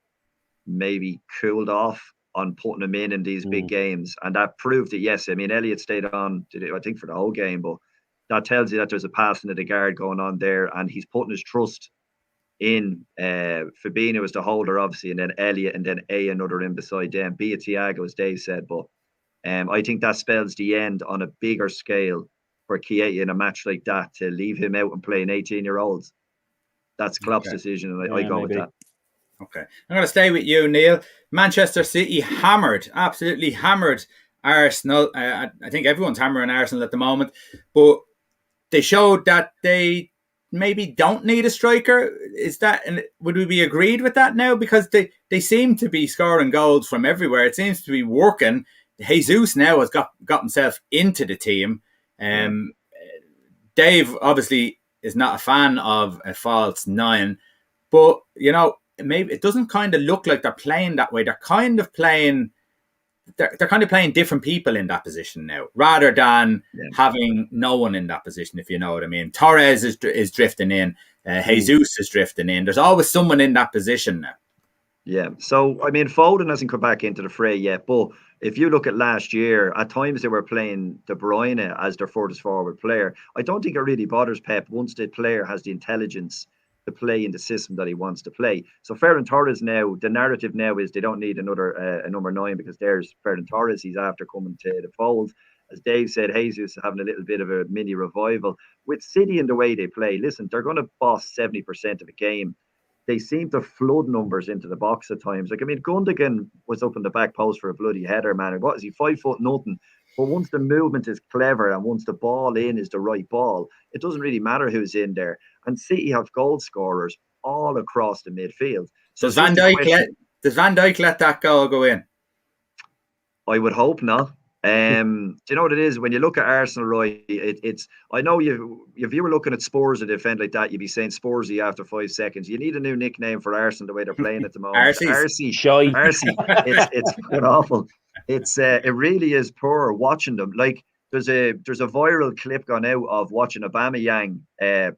maybe cooled off on putting him in these big games, and that proved it. Yes, I mean, Elliott stayed on, I think, for the whole game, but that tells you that there's a passing of the guard going on there, and he's putting his trust in Fabinho as the holder, obviously, and then Elliott, and then another in beside them, be it Thiago, as Dave said. But I think that spells the end on a bigger scale for Keita in a match like that, to leave him out and playing 18-year-olds. That's Klopp's decision, and I go with that. Okay. I'm going to stay with you, Neil. Manchester City absolutely hammered Arsenal. I think everyone's hammering Arsenal at the moment, but they showed that they maybe don't need a striker. Is that, and would we be agreed with that now? Because they seem to be scoring goals from everywhere. It seems to be working. Jesus now has got himself into the team. Dave obviously is not a fan of a false nine, but maybe it doesn't kind of look like they're playing that way. They're kind of playing different people in that position now, rather than having no one in that position, if you know what I mean. Torres is drifting in. Jesus is drifting in. There's always someone in that position now. Yeah. So, I mean, Foden hasn't come back into the fray yet, but if you look at last year, at times they were playing De Bruyne as their furthest forward player. I don't think it really bothers Pep once the player has the intelligence to play in the system that he wants to play. So Ferran Torres now, the narrative now is they don't need another a number 9, because there's Ferran Torres. He's after coming to the fold. As Dave said, Jesus is having a little bit of a mini revival. With City and the way they play, listen, they're going to boss 70% of a game. They seem to flood numbers into the box at times. Like, I mean, Gundogan was up in the back post for a bloody header, man. And what is he, 5'0"? But once the movement is clever and once the ball in is the right ball, it doesn't really matter who's in there. And City have goal scorers all across the midfield. So does Van Dijk let that goal go in? I would hope not. Do you know what it is? When you look at Arsenal, right, it's I know if you were looking at Spurs at a defend like that, you'd be saying Spursy after 5 seconds. You need a new nickname for Arsenal the way they're playing at the moment. Arsey. It's awful. It really is poor watching them. Like there's a viral clip gone out of watching Aubameyang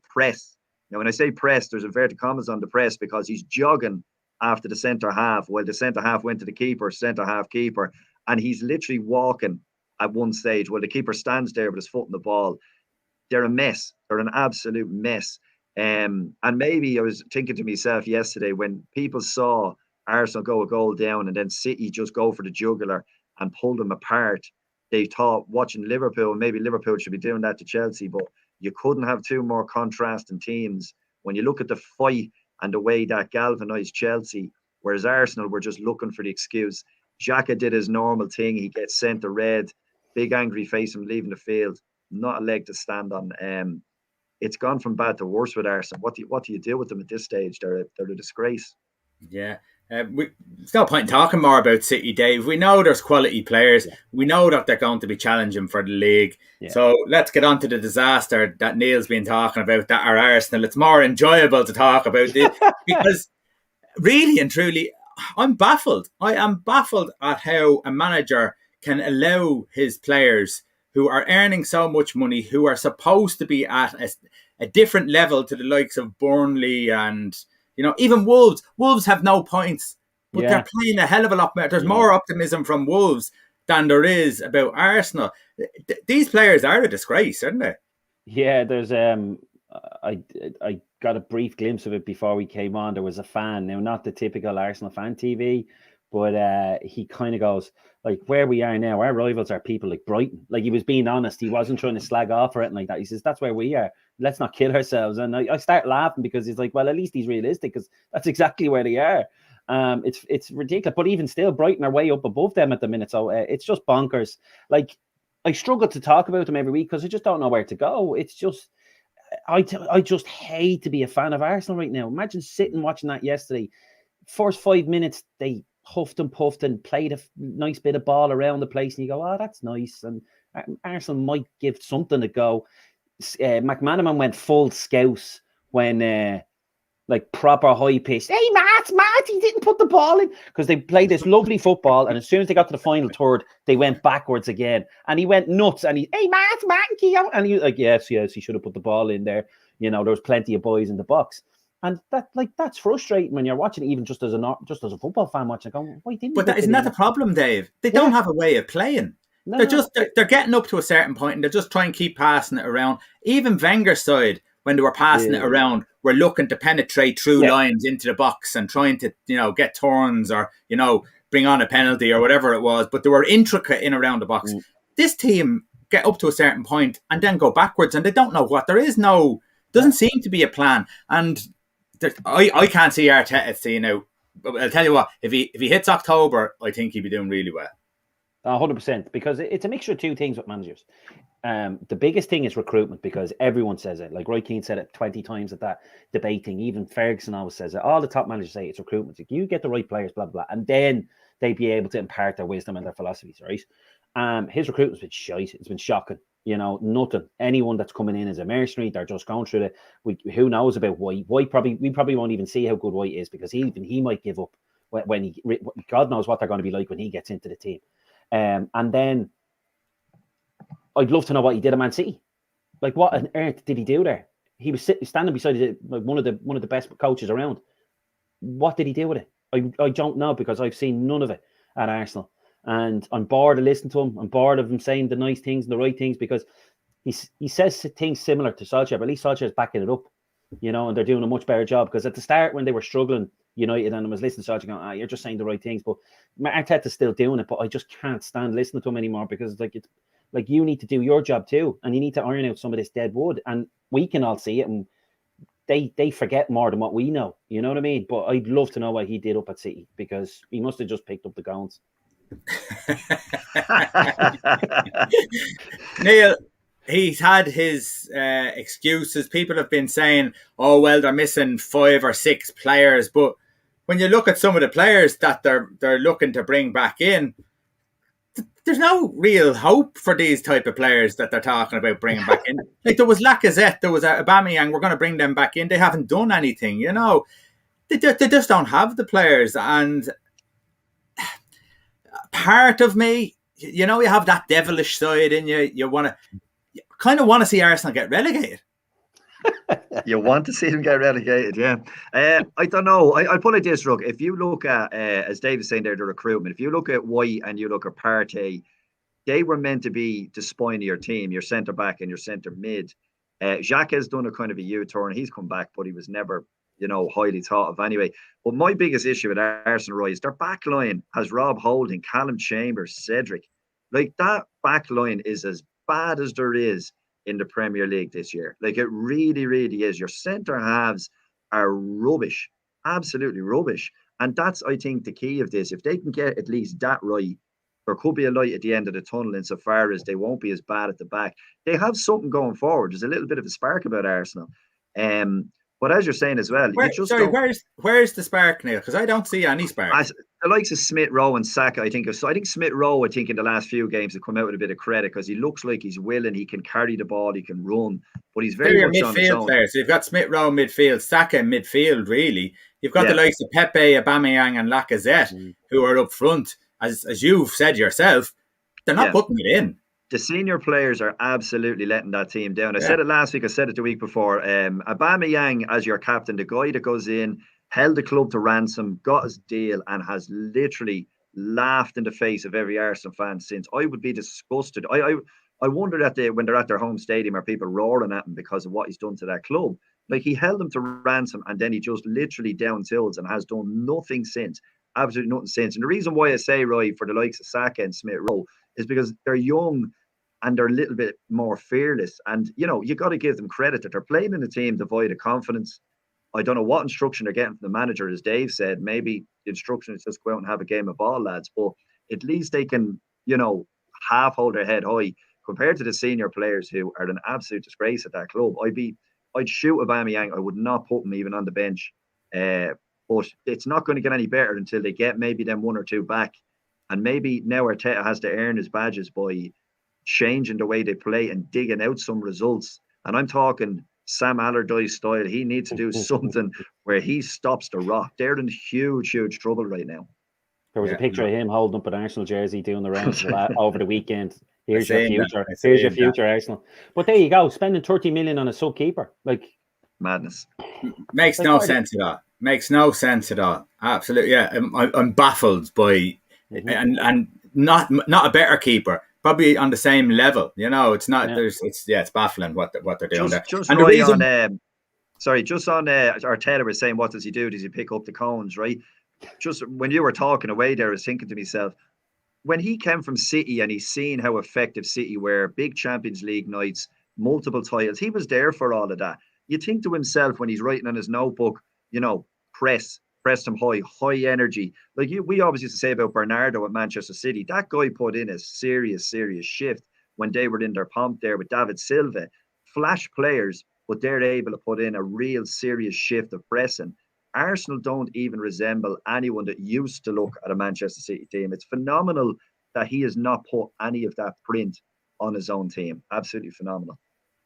press. Now when I say press, there's inverted commas on the press because he's jogging after the centre half while the centre half went to the keeper, centre half keeper. And he's literally walking at one stage while the keeper stands there with his foot in the ball. They're a mess. They're an absolute mess. And maybe I was thinking to myself yesterday when people saw Arsenal go a goal down and then City just go for the jugular and pull them apart. They thought watching Liverpool, maybe Liverpool should be doing that to Chelsea, but you couldn't have two more contrasting teams. When you look at the fight and the way that galvanised Chelsea, whereas Arsenal were just looking for the excuse. Xhaka did his normal thing. He gets sent a red, big angry face from leaving the field. Not a leg to stand on. It's gone from bad to worse with Arsenal. What do you do with them at this stage? They're a disgrace. Yeah. There's no point in talking more about City, Dave. We know there's quality players. Yeah. We know that they're going to be challenging for the league. Yeah. So let's get on to the disaster that Neil's been talking about, that are Arsenal. It's more enjoyable to talk about this because really and truly, I'm baffled. I am baffled at how a manager can allow his players who are earning so much money, who are supposed to be at a different level to the likes of Burnley and, even Wolves. Wolves have no points, but they're playing a hell of a lot better. There's more optimism from Wolves than there is about Arsenal. These players are a disgrace, aren't they? Yeah, there's I got a brief glimpse of it before we came on. There was a fan, now not the typical Arsenal fan TV, but he kind of goes, like, where we are now, our rivals are people like Brighton. Like, he was being honest. He wasn't trying to slag off or anything like that. He says, that's where we are. Let's not kid ourselves. And I start laughing because he's like, well, at least he's realistic because that's exactly where they are. It's ridiculous. But even still, Brighton are way up above them at the minute. So it's just bonkers. Like, I struggle to talk about them every week because I just don't know where to go. It's just... I just hate to be a fan of Arsenal right now. Imagine sitting watching that yesterday. First 5 minutes, they huffed and puffed and played a nice bit of ball around the place. And you go, oh, that's nice. And Arsenal might give something a go. McManaman went full scouse when, proper high pitch. Hey, Matt, he didn't put the ball in. Because they played this lovely football. And as soon as they got to the final third, they went backwards again. And he went nuts. And hey, Matt, and he was like, yes, he should have put the ball in there. There was plenty of boys in the box. And that's frustrating when you're watching, even just as a football fan watching. Going, why didn't? But isn't that the problem, Dave? They don't have a way of playing. No. They're getting up to a certain point and they're just trying to keep passing it around. Even Wenger's side, when they were passing it around, were looking to penetrate through lines into the box and trying to, get turns or, bring on a penalty or whatever it was. But they were intricate in around the box. This team get up to a certain point and then go backwards and they don't know what. Doesn't seem to be a plan. And I can't see Arteta seeing out. But I'll tell you what, if he hits October, I think he'd be doing really well. 100%, because it's a mixture of two things with managers. The biggest thing is recruitment, because everyone says it. Like Roy Keane said it 20 times at that debating. Even Ferguson always says it. All the top managers say it's recruitment. Like, you get the right players, blah, blah, and then they'd be able to impart their wisdom and their philosophies, right? His recruitment's been shite. It's been shocking. Nothing. Anyone that's coming in as a mercenary, they're just going through who knows about White. We probably won't even see how good White is, because he might give up when God knows what they're going to be like when he gets into the team. And then I'd love to know what he did at Man City. Like, what on earth did he do there? He was standing beside one of the best coaches around. What did he do with it? I don't know, because I've seen none of it at Arsenal. And I'm bored of listening to him. I'm bored of him saying the nice things and the right things, because he says things similar to Solskjaer, but at least Solskjaer's backing it up, and they're doing a much better job. Because at the start, when they were struggling, United, and I was listening to Solskjaer going, you're just saying the right things. But Arteta's still doing it, but I just can't stand listening to him anymore, because it's like you need to do your job too, and you need to iron out some of this dead wood. And we can all see it, and they forget more than what we know. You know what I mean? But I'd love to know what he did up at City, because he must have just picked up the goals. Neil, he's had his excuses. People have been saying, "Oh well, they're missing 5 or 6 players." But when you look at some of the players that they're looking to bring back in, there's no real hope for these type of players that they're talking about bringing back in. Like there was Lacazette, there was Aubameyang. We're going to bring them back in. They haven't done anything. You know, they just don't have the players. And part of me, you know, you have that devilish side in you. You kind of want to see Arsenal get relegated. You want to see them get relegated, yeah. I don't know. I'll put it this, Rook. If you look at, as Dave was saying there, the recruitment, if you look at White and you look at Partey, they were meant to be the spine of your team, your centre back and your centre mid. Xhaka has done a kind of a U-turn. He's come back, but he was never, you know, highly thought of anyway. But my biggest issue with Arsenal, Roy, is their back line has Rob Holding, Callum Chambers, Cedric. Like, that back line is as bad as there is in the Premier League this year. Like, it really, really is. Your centre halves are rubbish, absolutely rubbish. And that's, I think, the key of this. If they can get at least that right, there could be a light at the end of the tunnel insofar as they won't be as bad at the back. They have something going forward. There's a little bit of a spark about Arsenal. But as you're saying as well, where's the spark, Neil? Because I don't see any spark. The likes of Smith Rowe and Saka, I think Smith Rowe, in the last few games have come out with a bit of credit because he looks like he's willing, he can carry the ball, he can run, but he's very much on his own. Players. So you've got Smith Rowe midfield, Saka midfield, really. You've got the likes of Pepe, Aubameyang, and Lacazette who are up front. As you've said yourself, they're not putting it in. The senior players are absolutely letting that team down. I said it last week, I said it the week before. Aubameyang as your captain, the guy that goes in, held the club to ransom, got his deal, and has literally laughed in the face of every Arsenal fan since. I would be disgusted. I wonder that when they're at their home stadium, are people roaring at him because of what he's done to that club? Like, he held them to ransom, and then he just literally down tools and has done nothing since. Absolutely nothing since. And the reason why I say, Roy, for the likes of Saka and Smith Rowe, is because they're young and they're a little bit more fearless. And, you know, you got to give them credit that they're playing in a team devoid of confidence. I don't know what instruction they're getting from the manager, as Dave said. Maybe the instruction is just go out and have a game of ball, lads. But at least they can, you know, half hold their head high compared to the senior players who are an absolute disgrace at that club. I'd shoot Aubameyang. I would not put him even on the bench. But it's not going to get any better until they get maybe them 1 or 2 back. And maybe now Arteta has to earn his badges by changing the way they play and digging out some results. And I'm talking Sam Allardyce style. He needs to do something where he stops the rot. They're in huge, huge trouble right now. There was a picture of him holding up an Arsenal jersey doing the rounds over the weekend. Here's your future. Here's your future, Arsenal. But there you go, spending 30 million on a sub-keeper. Like, madness. Makes no sense at all. Makes no sense at all. Absolutely, yeah. I'm baffled by and not a better keeper. Probably on the same level, you know. It's not. It's baffling what they're doing there. And the reason, Arteta was saying, what does he do? Does he pick up the cones? Right. Just when you were talking away there, I was thinking to myself, when he came from City and he's seen how effective City were, big Champions League nights, multiple titles, he was there for all of that. You think to himself when he's writing on his notebook, you know, press them high energy. Like we always used to say about Bernardo at Manchester City, that guy put in a serious shift when they were in their pomp there with David Silva. Flash players, but they're able to put in a real serious shift of pressing. Arsenal don't even resemble anyone that used to look at a Manchester City team. It's phenomenal that he has not put any of that print on his own team. Absolutely phenomenal.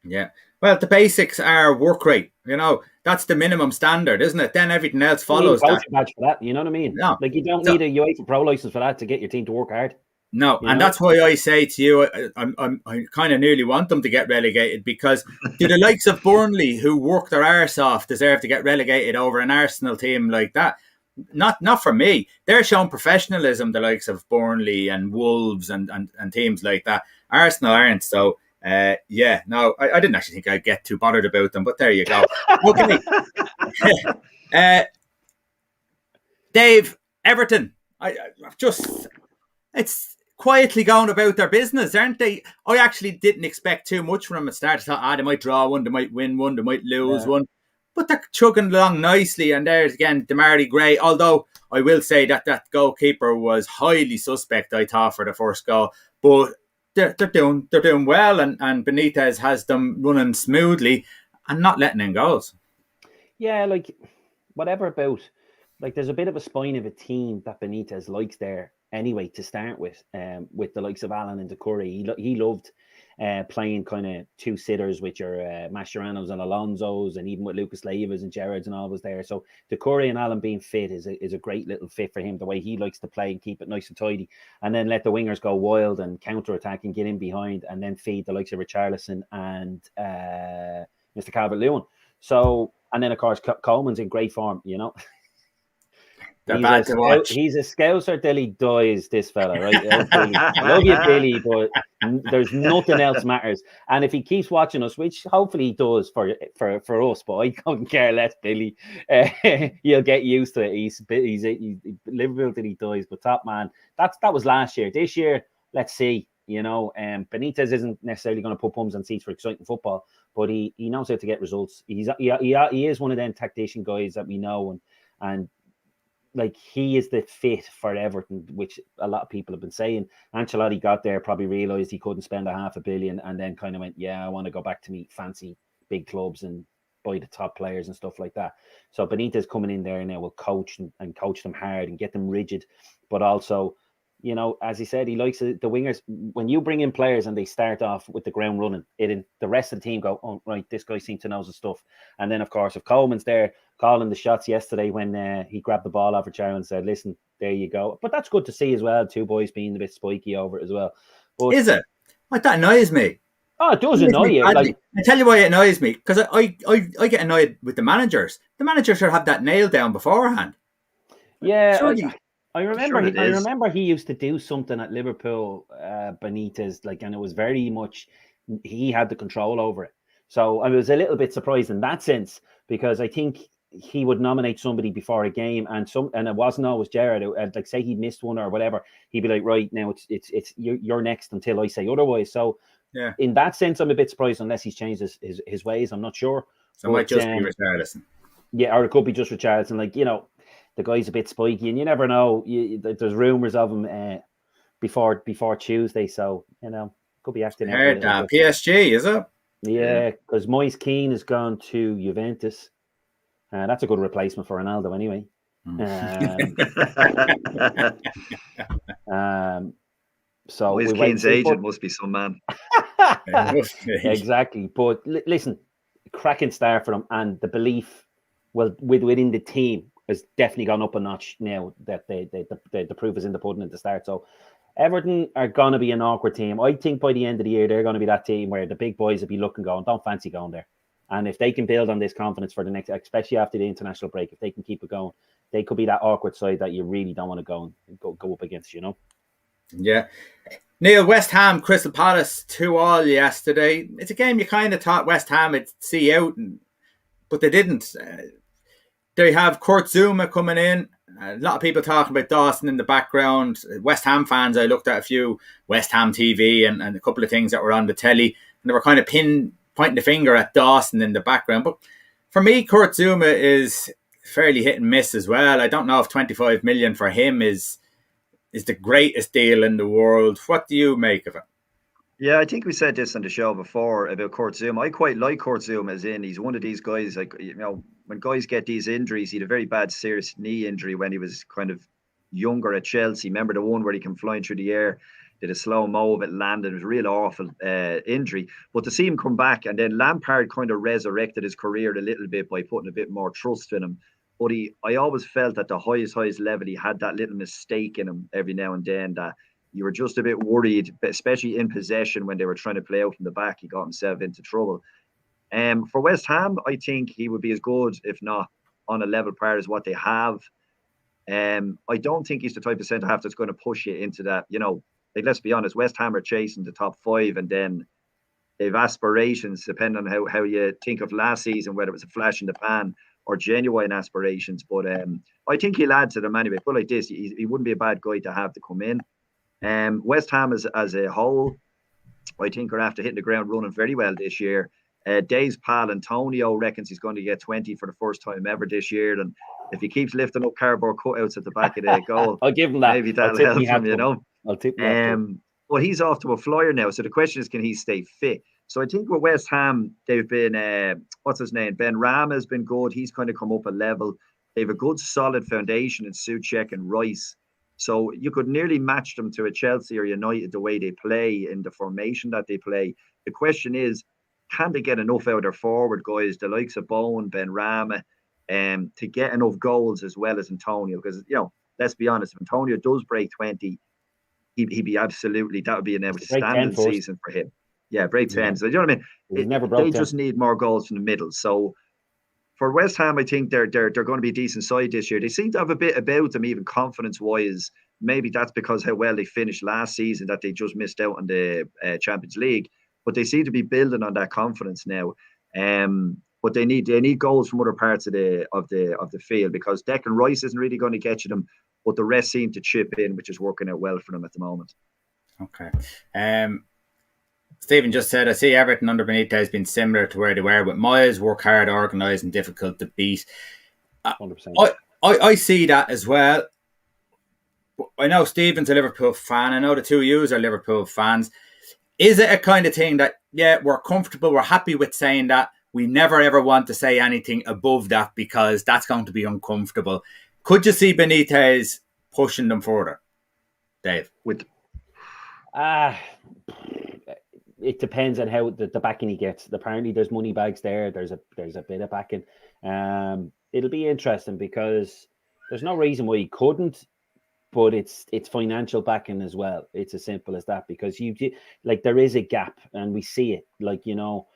Yeah. Well, the basics are work rate. You know, that's the minimum standard, isn't it? Then everything else follows that. Badge for that. You know what I mean? No. Like, you don't need a UEFA Pro license for that to get your team to work hard. No, and that's why I say to you, I kind of nearly want them to get relegated, because do the likes of Burnley, who work their arse off, deserve to get relegated over an Arsenal team like that? Not for me. They're showing professionalism, the likes of Burnley and Wolves and teams like that. Arsenal aren't. So, I didn't actually think I'd get too bothered about them, but there you go. Okay. Dave, Everton, it's quietly going about their business, aren't they? I actually didn't expect too much from them at the start. I thought, they might draw one, they might win one, they might lose one. but they're chugging along nicely. And there's again Demarai Gray. Although I will say that goalkeeper was highly suspect, I thought, for the first goal, but they're doing well, and Benitez has them running smoothly and not letting in goals. Yeah, like whatever about, like there's a bit of a spine of a team that Benitez likes there anyway to start with the likes of Allen and Doucouré. He loved playing kind of two sitters, which are Mascherano's and Alonso's, and even with Lucas Leiva's and Gerrard's and all was there. So Doucouré and Allen being fit is a great little fit for him, the way he likes to play and keep it nice and tidy, and then let the wingers go wild and counter-attack and get in behind, and then feed the likes of Richarlison and Mr. Calvert-Lewin. So, and then of course Coleman's in great form, you know. They're bad to watch. He's a scouser till he dies, this fella, right? I love you, Billy, but there's nothing else matters. And if he keeps watching us, which hopefully he does for us, but I couldn't care less, Billy. He'll get used to it. He's Liverpool till he dies, but top man. That was last year. This year, let's see. You know, Benitez isn't necessarily going to put bums on seats for exciting football, but he knows how to get results. He is one of them tactician guys that we know, and like he is the fit for Everton, which a lot of people have been saying. Ancelotti got there, probably realised he couldn't spend $500 million, and then kind of went, yeah, I want to go back to meet fancy big clubs and buy the top players and stuff like that. So Benitez coming in there now will coach and coach them hard and get them rigid, but also, you know, as he said, he likes the wingers. When you bring in players and they start off with the ground running, the rest of the team go, oh, right, this guy seems to know his stuff. And then, of course, if Coleman's there calling the shots yesterday when he grabbed the ball off of Charles and said, listen, there you go. But that's good to see as well, two boys being a bit spiky over it as well. But, is it? Like, that annoys me. Oh, it does annoy you. Like, I tell you why it annoys me, because I get annoyed with the managers. The managers should have that nailed down beforehand. Yeah, I remember he used to do something at Liverpool, Benitez, like, and it was very much he had the control over it. So I was a little bit surprised in that sense, because I think he would nominate somebody before a game, and it wasn't always Gerrard. Like, say he missed one or whatever, he'd be like, right, now it's you're next until I say otherwise. So yeah, in that sense, I'm a bit surprised, unless he's changed his ways. I'm not sure. So it might just be Richarlison. Yeah, or it could be just Richarlison. Like, you know, the guy's a bit spiky, and you never know. There's rumours of him before Tuesday, so you know, could be acting out. Heard that PSG, is it? Yeah, because Moise Keane has gone to Juventus. That's a good replacement for Ronaldo, anyway. So Moise Keane's agent must be some man. Exactly, but listen, cracking start for them, and the belief, within the team, has definitely gone up a notch now that the proof is in the pudding at the start. So Everton are going to be an awkward team. I think by the end of the year, they're going to be that team where the big boys will be looking, going, don't fancy going there. And if they can build on this confidence for the next, especially after the international break, if they can keep it going, they could be that awkward side that you really don't want to go up against, you know? Yeah. Neil, West Ham, Crystal Palace 2-2 yesterday. It's a game you kind of thought West Ham would see out, but they didn't. They have Kurt Zouma coming in. A lot of people talking about Dawson in the background. West Ham fans, I looked at a few West Ham TV and a couple of things that were on the telly, and they were kind of pointing the finger at Dawson in the background. But for me, Kurt Zouma is fairly hit and miss as well. I don't know if 25 million for him is the greatest deal in the world. What do you make of it? Yeah, I think we said this on the show before about Kurt Zouma. I quite like Kurt Zouma, as in he's one of these guys, like, you know, when guys get these injuries, he had a very bad serious knee injury when he was kind of younger at Chelsea. Remember the one where he came flying through the air, did a slow-mo of it, landed. It was a real awful injury. But to see him come back, and then Lampard kind of resurrected his career a little bit by putting a bit more trust in him. But I always felt at the highest level, he had that little mistake in him every now and then that you were just a bit worried, especially in possession when they were trying to play out from the back. He got himself into trouble. For West Ham, I think he would be as good, if not on a level par, as what they have. I don't think he's the type of centre-half that's going to push you into that. You know, like, let's be honest, West Ham are chasing the top 5, and then they've aspirations, depending on how you think of last season, whether it was a flash in the pan or genuine aspirations. But I think he'll add to them anyway. But like this, he wouldn't be a bad guy to have to come in. West Ham as a whole, I think, are after hitting the ground running very well this year. Dave's pal Antonio reckons he's going to get 20 for the first time ever this year. And if he keeps lifting up cardboard cutouts at the back of the goal, I'll give him that. maybe that'll help him, you know. I'll tip that. Well, he's off to a flyer now. So the question is, can he stay fit? So I think with West Ham, they've been, what's his name? Ben Rama has been good. He's kind of come up a level. They have a good, solid foundation in Souček and Rice. So you could nearly match them to a Chelsea or United the way they play in the formation that they play. The question is, can they get enough out of their forward guys, the likes of Bowen, Ben Rama, to get enough goals as well as Antonio? Because, you know, let's be honest, if Antonio does break 20, he'd be absolutely, that would be an outstanding season for him. Yeah, break 10. Yeah. So, you know what I mean? They just need more goals from the middle. So, for West Ham, I think they're going to be a decent side this year. They seem to have a bit about them, even confidence-wise. Maybe that's because how well they finished last season, that they just missed out on the Champions League. But they seem to be building on that confidence now. But they need goals from other parts of the field, because Declan Rice isn't really going to get you them, but the rest seem to chip in, which is working out well for them at the moment. Okay. Stephen just said, I see Everton under Benitez has been similar to where they were with Moyes, work hard, organised and difficult to beat. 100%. I see that as well. I know Stephen's a Liverpool fan. I know the two of you are Liverpool fans. Is it a kind of thing that, yeah, we're comfortable, we're happy with saying that, we never ever want to say anything above that because that's going to be uncomfortable? Could you see Benitez pushing them further, Dave? It depends on how the backing he gets. Apparently, there's money bags there. There's a bit of backing. It'll be interesting because there's no reason why he couldn't, but it's financial backing as well. It's as simple as that, because there is a gap and we see it. Like, you know,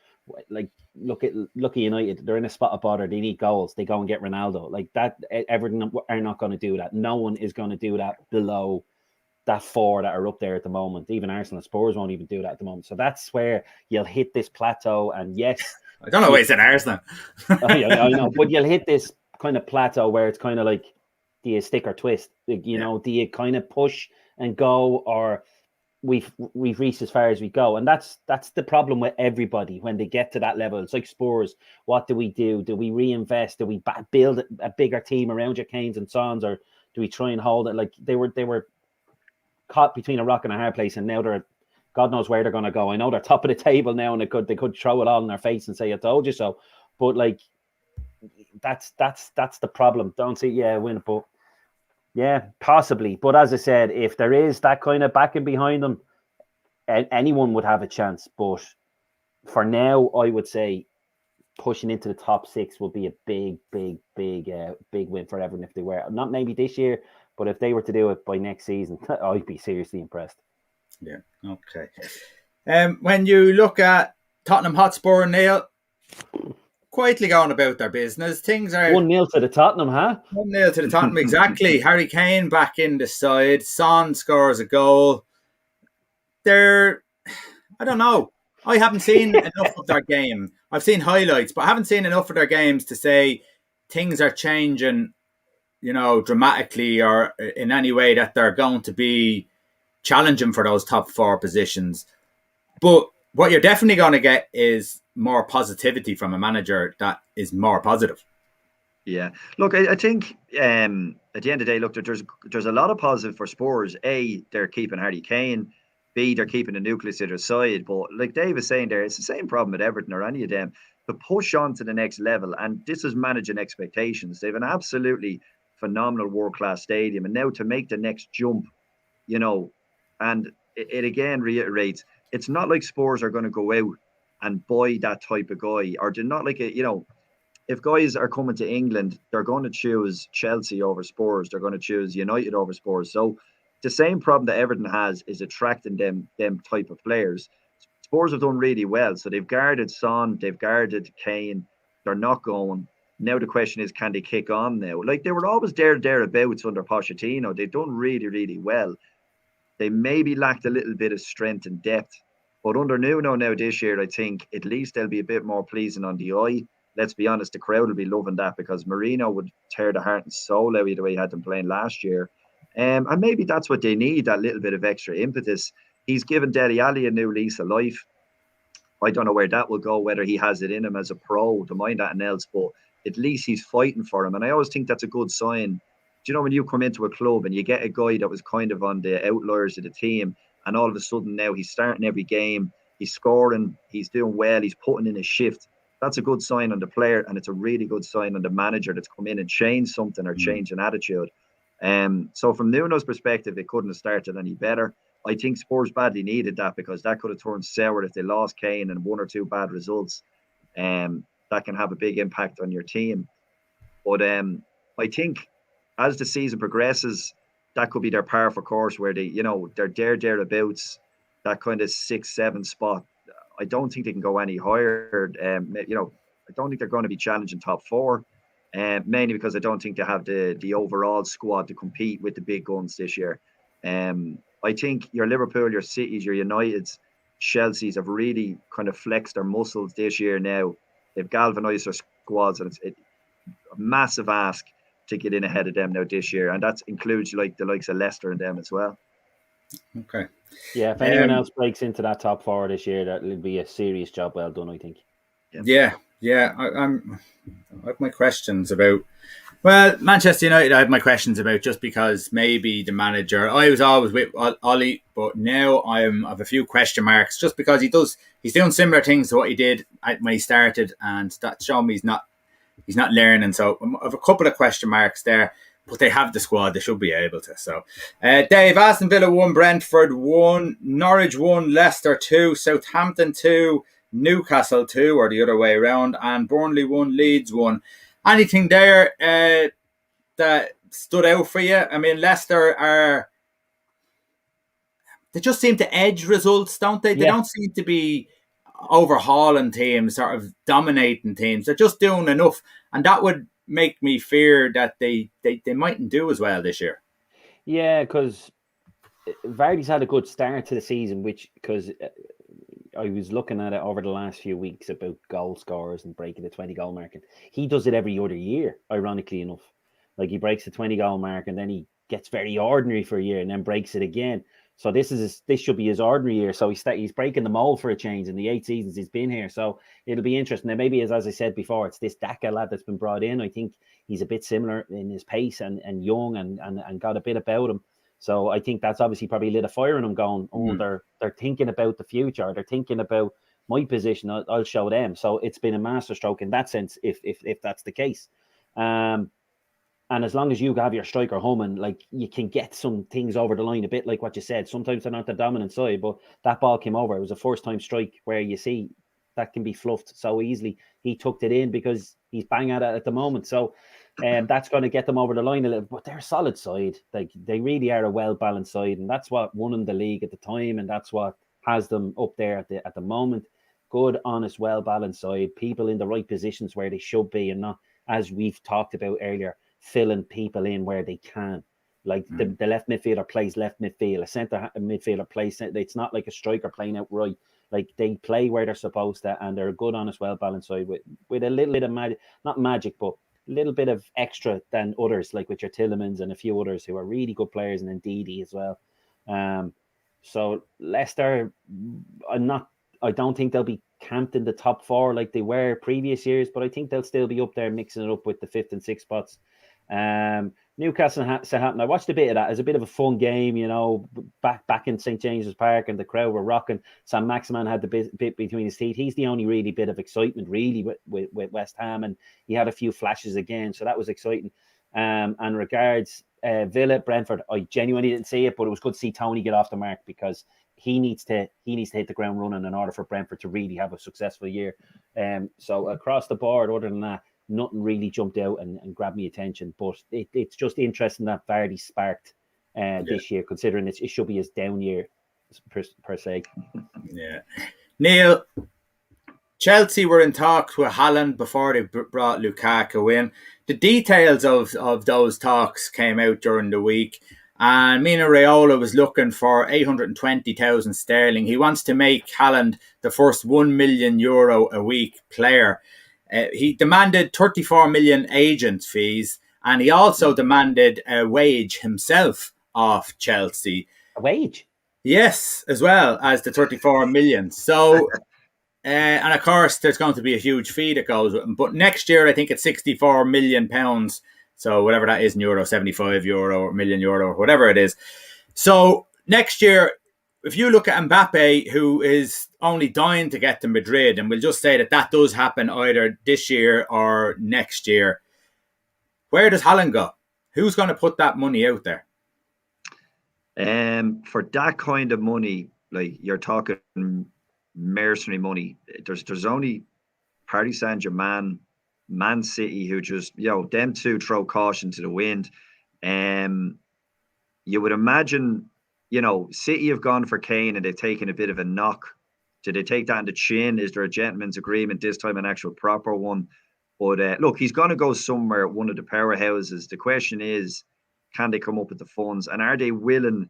like look at United. They're in a spot of bother. They need goals. They go and get Ronaldo. Like that. Everton are not going to do that. No one is going to do that below that four that are up there at the moment. Even Arsenal and Spurs won't even do that at the moment. So that's where you'll hit this plateau. And yes, I don't know why it's in Arsenal. I know, but you'll hit this kind of plateau where it's kind of like, do you stick or twist? You know, do you kind of push and go, or we've reached as far as we go? And that's the problem with everybody when they get to that level. It's like Spurs. What do we do? Do we reinvest? Do we build a bigger team around your Kanes and Sons, or do we try and hold it? Like they were caught between a rock and a hard place, and now they're, God knows where they're going to go. I know they're top of the table now, and they could throw it all in their face and say, "I told you so." But like, that's the problem. Don't see, win it, but yeah, possibly. But as I said, if there is that kind of backing behind them, anyone would have a chance. But for now, I would say pushing into the top 6 would be a big win for Everton if they were. Not maybe this year, but if they were to do it by next season, I'd be seriously impressed. Yeah, okay. When you look at Tottenham Hotspur, Neil, quietly going about their business, things are 1-0 to the Tottenham, huh? 1-0 to the Tottenham, exactly. Harry Kane back in the side. Son scores a goal. I don't know. I haven't seen enough of their game. I've seen highlights, but I haven't seen enough of their games to say things are changing, you know, dramatically or in any way that they're going to be challenging for those top 4 positions. But what you're definitely going to get is more positivity from a manager that is more positive. Yeah. Look, I think at the end of the day, look, there's a lot of positive for Spurs. A, they're keeping Harry Kane. B, they're keeping the nucleus at their side. But like Dave was saying there, it's the same problem with Everton or any of them. To push on to the next level, and this is managing expectations. They have an absolutely phenomenal world-class stadium. And now to make the next jump, you know, and it again reiterates, it's not like Spurs are going to go out and buy that type of guy, or they're not like, you know, if guys are coming to England, they're going to choose Chelsea over Spurs. They're going to choose United over Spurs. So the same problem that Everton has is attracting them type of players. Spurs have done really well. So they've guarded Son, they've guarded Kane. They're not going. Now the question is, can they kick on now? Like, they were always thereabouts under Pochettino. They've done really, really well. They maybe lacked a little bit of strength and depth. But under Nuno now this year, I think at least they'll be a bit more pleasing on the eye. Let's be honest, the crowd will be loving that, because Mourinho would tear the heart and soul out of the way he had them playing last year. And maybe that's what they need, that little bit of extra impetus. He's given Dele Alli a new lease of life. I don't know where that will go, whether he has it in him as a pro, to mind that and else, but at least he's fighting for him. And I always think that's a good sign. Do you know when you come into a club and you get a guy that was kind of on the outliers of the team, and all of a sudden now he's starting every game, he's scoring, he's doing well, he's putting in his shift. That's a good sign on the player, and it's a really good sign on the manager that's come in and changed something or changed an attitude. So from Nuno's perspective, it couldn't have started any better. I think Spurs badly needed that, because that could have turned sour if they lost Kane and 1 or 2 bad results. That can have a big impact on your team. But I think as the season progresses, that could be their par for course, where they're thereabouts, that kind of 6-7 spot. I don't think they can go any higher. I don't think they're going to be challenging top 4. Mainly because I don't think they have the overall squad to compete with the big guns this year. I think your Liverpool, your Cities, your Uniteds, Chelsea's have really kind of flexed their muscles this year now. They've galvanised their squads, and it's a massive ask to get in ahead of them now this year. And that includes like the likes of Leicester and them as well. Okay. Yeah, if anyone else breaks into that top 4 this year, that'll be a serious job well done, I think. Yeah. I have my questions about. Well, Manchester United, I have my questions about, just because maybe the manager. I was always with Ollie, but now I have a few question marks, just because he's doing similar things to what he did when he started, and that's showing me he's not learning. So I have a couple of question marks there, but they have the squad; they should be able to. So, Dave, Aston Villa 1, Brentford 1, Norwich 1, Leicester 2, Southampton 2, Newcastle 2, or the other way around, and Burnley 1, Leeds 1. Anything there that stood out for you? I mean, Leicester they just seem to edge results, don't they? They don't seem to be overhauling teams, sort of dominating teams. They're just doing enough, and that would make me fear that they mightn't do as well this year. Yeah, because Vardy's had a good start to the season, because I was looking at it over the last few weeks about goal scorers and breaking the 20-goal mark. And he does it every other year, ironically enough. Like, he breaks the 20-goal mark, and then he gets very ordinary for a year and then breaks it again. So this should be his ordinary year. So he's breaking the mold for a change in the 8 seasons he's been here. So it'll be interesting. And maybe, as I said before, it's this Daka lad that's been brought in. I think he's a bit similar in his pace and young and got a bit about him. So I think that's obviously probably lit a fire in them, going, they're thinking about the future. They're thinking about my position. I'll show them. So it's been a masterstroke in that sense, if that's the case. And as long as you have your striker humming, like, you can get some things over the line, a bit like what you said. Sometimes they're not the dominant side, but that ball came over. It was a first-time strike where you see that can be fluffed so easily. He tucked it in because he's bang at it at the moment. So that's going to get them over the line a little. But they're a solid side. Like, they really are a well-balanced side, and that's what won them the league at the time, and that's what has them up there at the moment. Good, honest, well-balanced side. People in the right positions where they should be, and not, as we've talked about earlier, filling people in where they can. Like, the left midfielder plays left midfield, a centre midfielder plays. It's not like a striker playing out right. Like, they play where they're supposed to, and they're a good, honest, well-balanced side with a little bit of magic, not magic, but a little bit of extra than others, like with your Tillemans and a few others who are really good players, and then Didi as well. So Leicester, I don't think they'll be camped in the top 4 like they were previous years, but I think they'll still be up there mixing it up with the 5th and 6th spots. Newcastle and Southampton, I watched a bit of that. It was a bit of a fun game, back in St. James's Park, and the crowd were rocking. Sam Maximan had the bit between his teeth. He's the only really bit of excitement, really, with West Ham, and he had a few flashes again, so that was exciting. And regards Villa, Brentford, I genuinely didn't see it, but it was good to see Tony get off the mark, because he needs to hit the ground running in order for Brentford to really have a successful year. So across the board, other than that, nothing really jumped out and grabbed me attention. But it's just interesting that Vardy sparked this year, considering it should be his down year per se. Yeah. Neil, Chelsea were in talks with Haaland before they brought Lukaku in. The details of those talks came out during the week, and Mino Raiola was looking for 820,000 sterling. He wants to make Haaland the first €1 million a week player. He demanded 34 million agent fees, and he also demanded a wage himself off Chelsea. A wage? Yes, as well as the 34 million. So And of course, there's going to be a huge fee that goes with them. But next year, I think it's £64 million. So whatever that is in euro, €75 or million euro, or whatever it is. So next year, if you look at Mbappe, who is only dying to get to Madrid, and we'll just say that does happen either this year or next year, where does Haaland go? Who's going to put that money out there? For that kind of money, like you're talking mercenary money, there's only Paris Saint-Germain, Man City, who just, them two throw caution to the wind. You would imagine, City have gone for Kane and they've taken a bit of a knock. Did they take that in the chin? Is there a gentleman's agreement this time, an actual proper one? But look, he's going to go somewhere, one of the powerhouses. The question is, can they come up with the funds? And are they willing,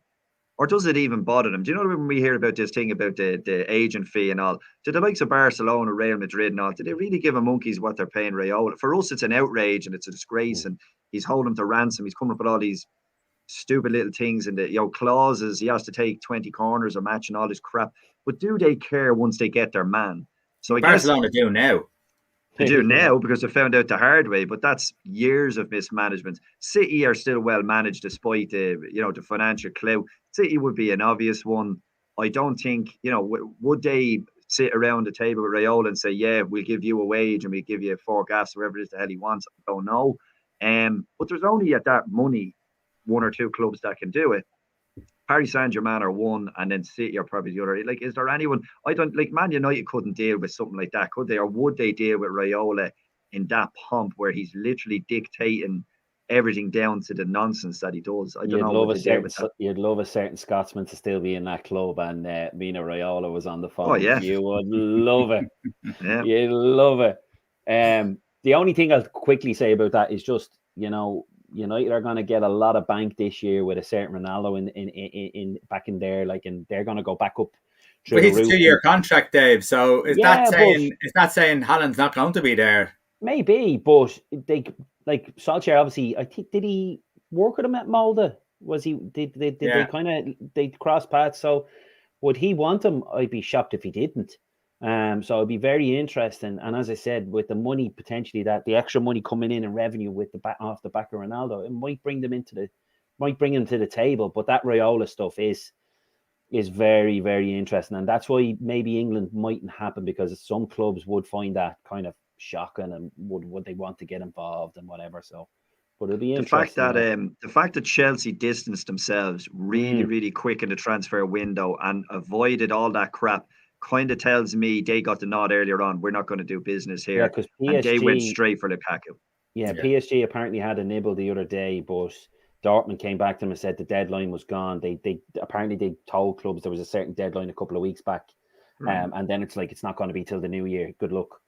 or does it even bother them? Do you know when we hear about this thing about the agent fee and all? Do the likes of Barcelona, Real Madrid and all, do they really give a monkeys what they're paying Raiola? For us, it's an outrage and it's a disgrace, and he's holding them to ransom. He's coming up with all these stupid little things and the clauses. He has to take 20 corners a match and all this crap. But do they care once they get their man? So I Barcelona do now. They do now because they found out the hard way, but that's years of mismanagement. City are still well managed despite the financial clout. City would be an obvious one. I don't think, would they sit around the table with Raiola and say, yeah, we'll give you a wage and we'll give you 4 gaffs, whatever it is the hell he wants. I don't know. But there's only at that money 1 or 2 clubs that can do it. Paris Saint-Germain are one, and then City are probably the other. Like, is there anyone? I don't like Man United couldn't deal with something like that, could they? Or would they deal with Raiola in that pomp where he's literally dictating everything down to the nonsense that he does? I don't know. You'd love a certain Scotsman to still be in that club, and Mina Raiola was on the phone. Oh yeah, you would love it. Yeah, you'd love it. The only thing I'll quickly say about that is just, United are going to get a lot of bank this year with a certain Ronaldo in back in there, and they're going to go back up. But he's a 2-year contract, Dave. So is that saying Haaland's not going to be there? Maybe, but they Solskjaer obviously. I think, did he work with him at Molde? Was he? Did they cross paths? So would he want him? I'd be shocked if he didn't. So it'd be very interesting. And as I said, with the money potentially the extra money coming in revenue with off the back of Ronaldo, it might bring them to the table. But that Raiola stuff is very, very interesting, and that's why maybe England mightn't happen, because some clubs would find that kind of shocking and would they want to get involved and whatever. So, but it'll be interesting. The fact that Chelsea distanced themselves really quick in the transfer window and avoided all that crap kind of tells me they got the nod earlier on. We're not going to do business here. Yeah, because and they went straight for Lukaku. Yeah, PSG apparently had a nibble the other day, but Dortmund came back to them and said the deadline was gone. They told clubs there was a certain deadline a couple of weeks back, and then it's not going to be till the new year. Good luck,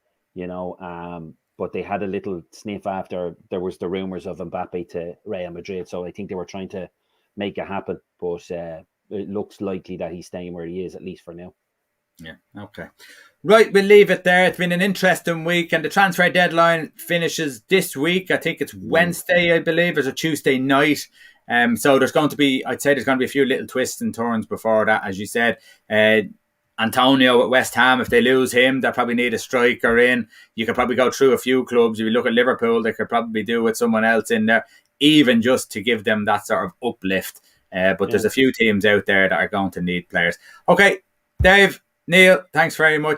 But they had a little sniff after there was the rumours of Mbappe to Real Madrid, so I think they were trying to make it happen. But it looks likely that he's staying where he is, at least for now. Yeah, okay. Right, we'll leave it there. It's been an interesting week, and the transfer deadline finishes this week. I think it's Wednesday, I believe, or Tuesday night. So there's going to be a few little twists and turns before that, as you said. Antonio at West Ham, if they lose him, they probably need a striker in. You could probably go through a few clubs. If you look at Liverpool, they could probably do with someone else in there, even just to give them that sort of uplift. But there's a few teams out there that are going to need players. Okay, Dave, Neil, thanks very much.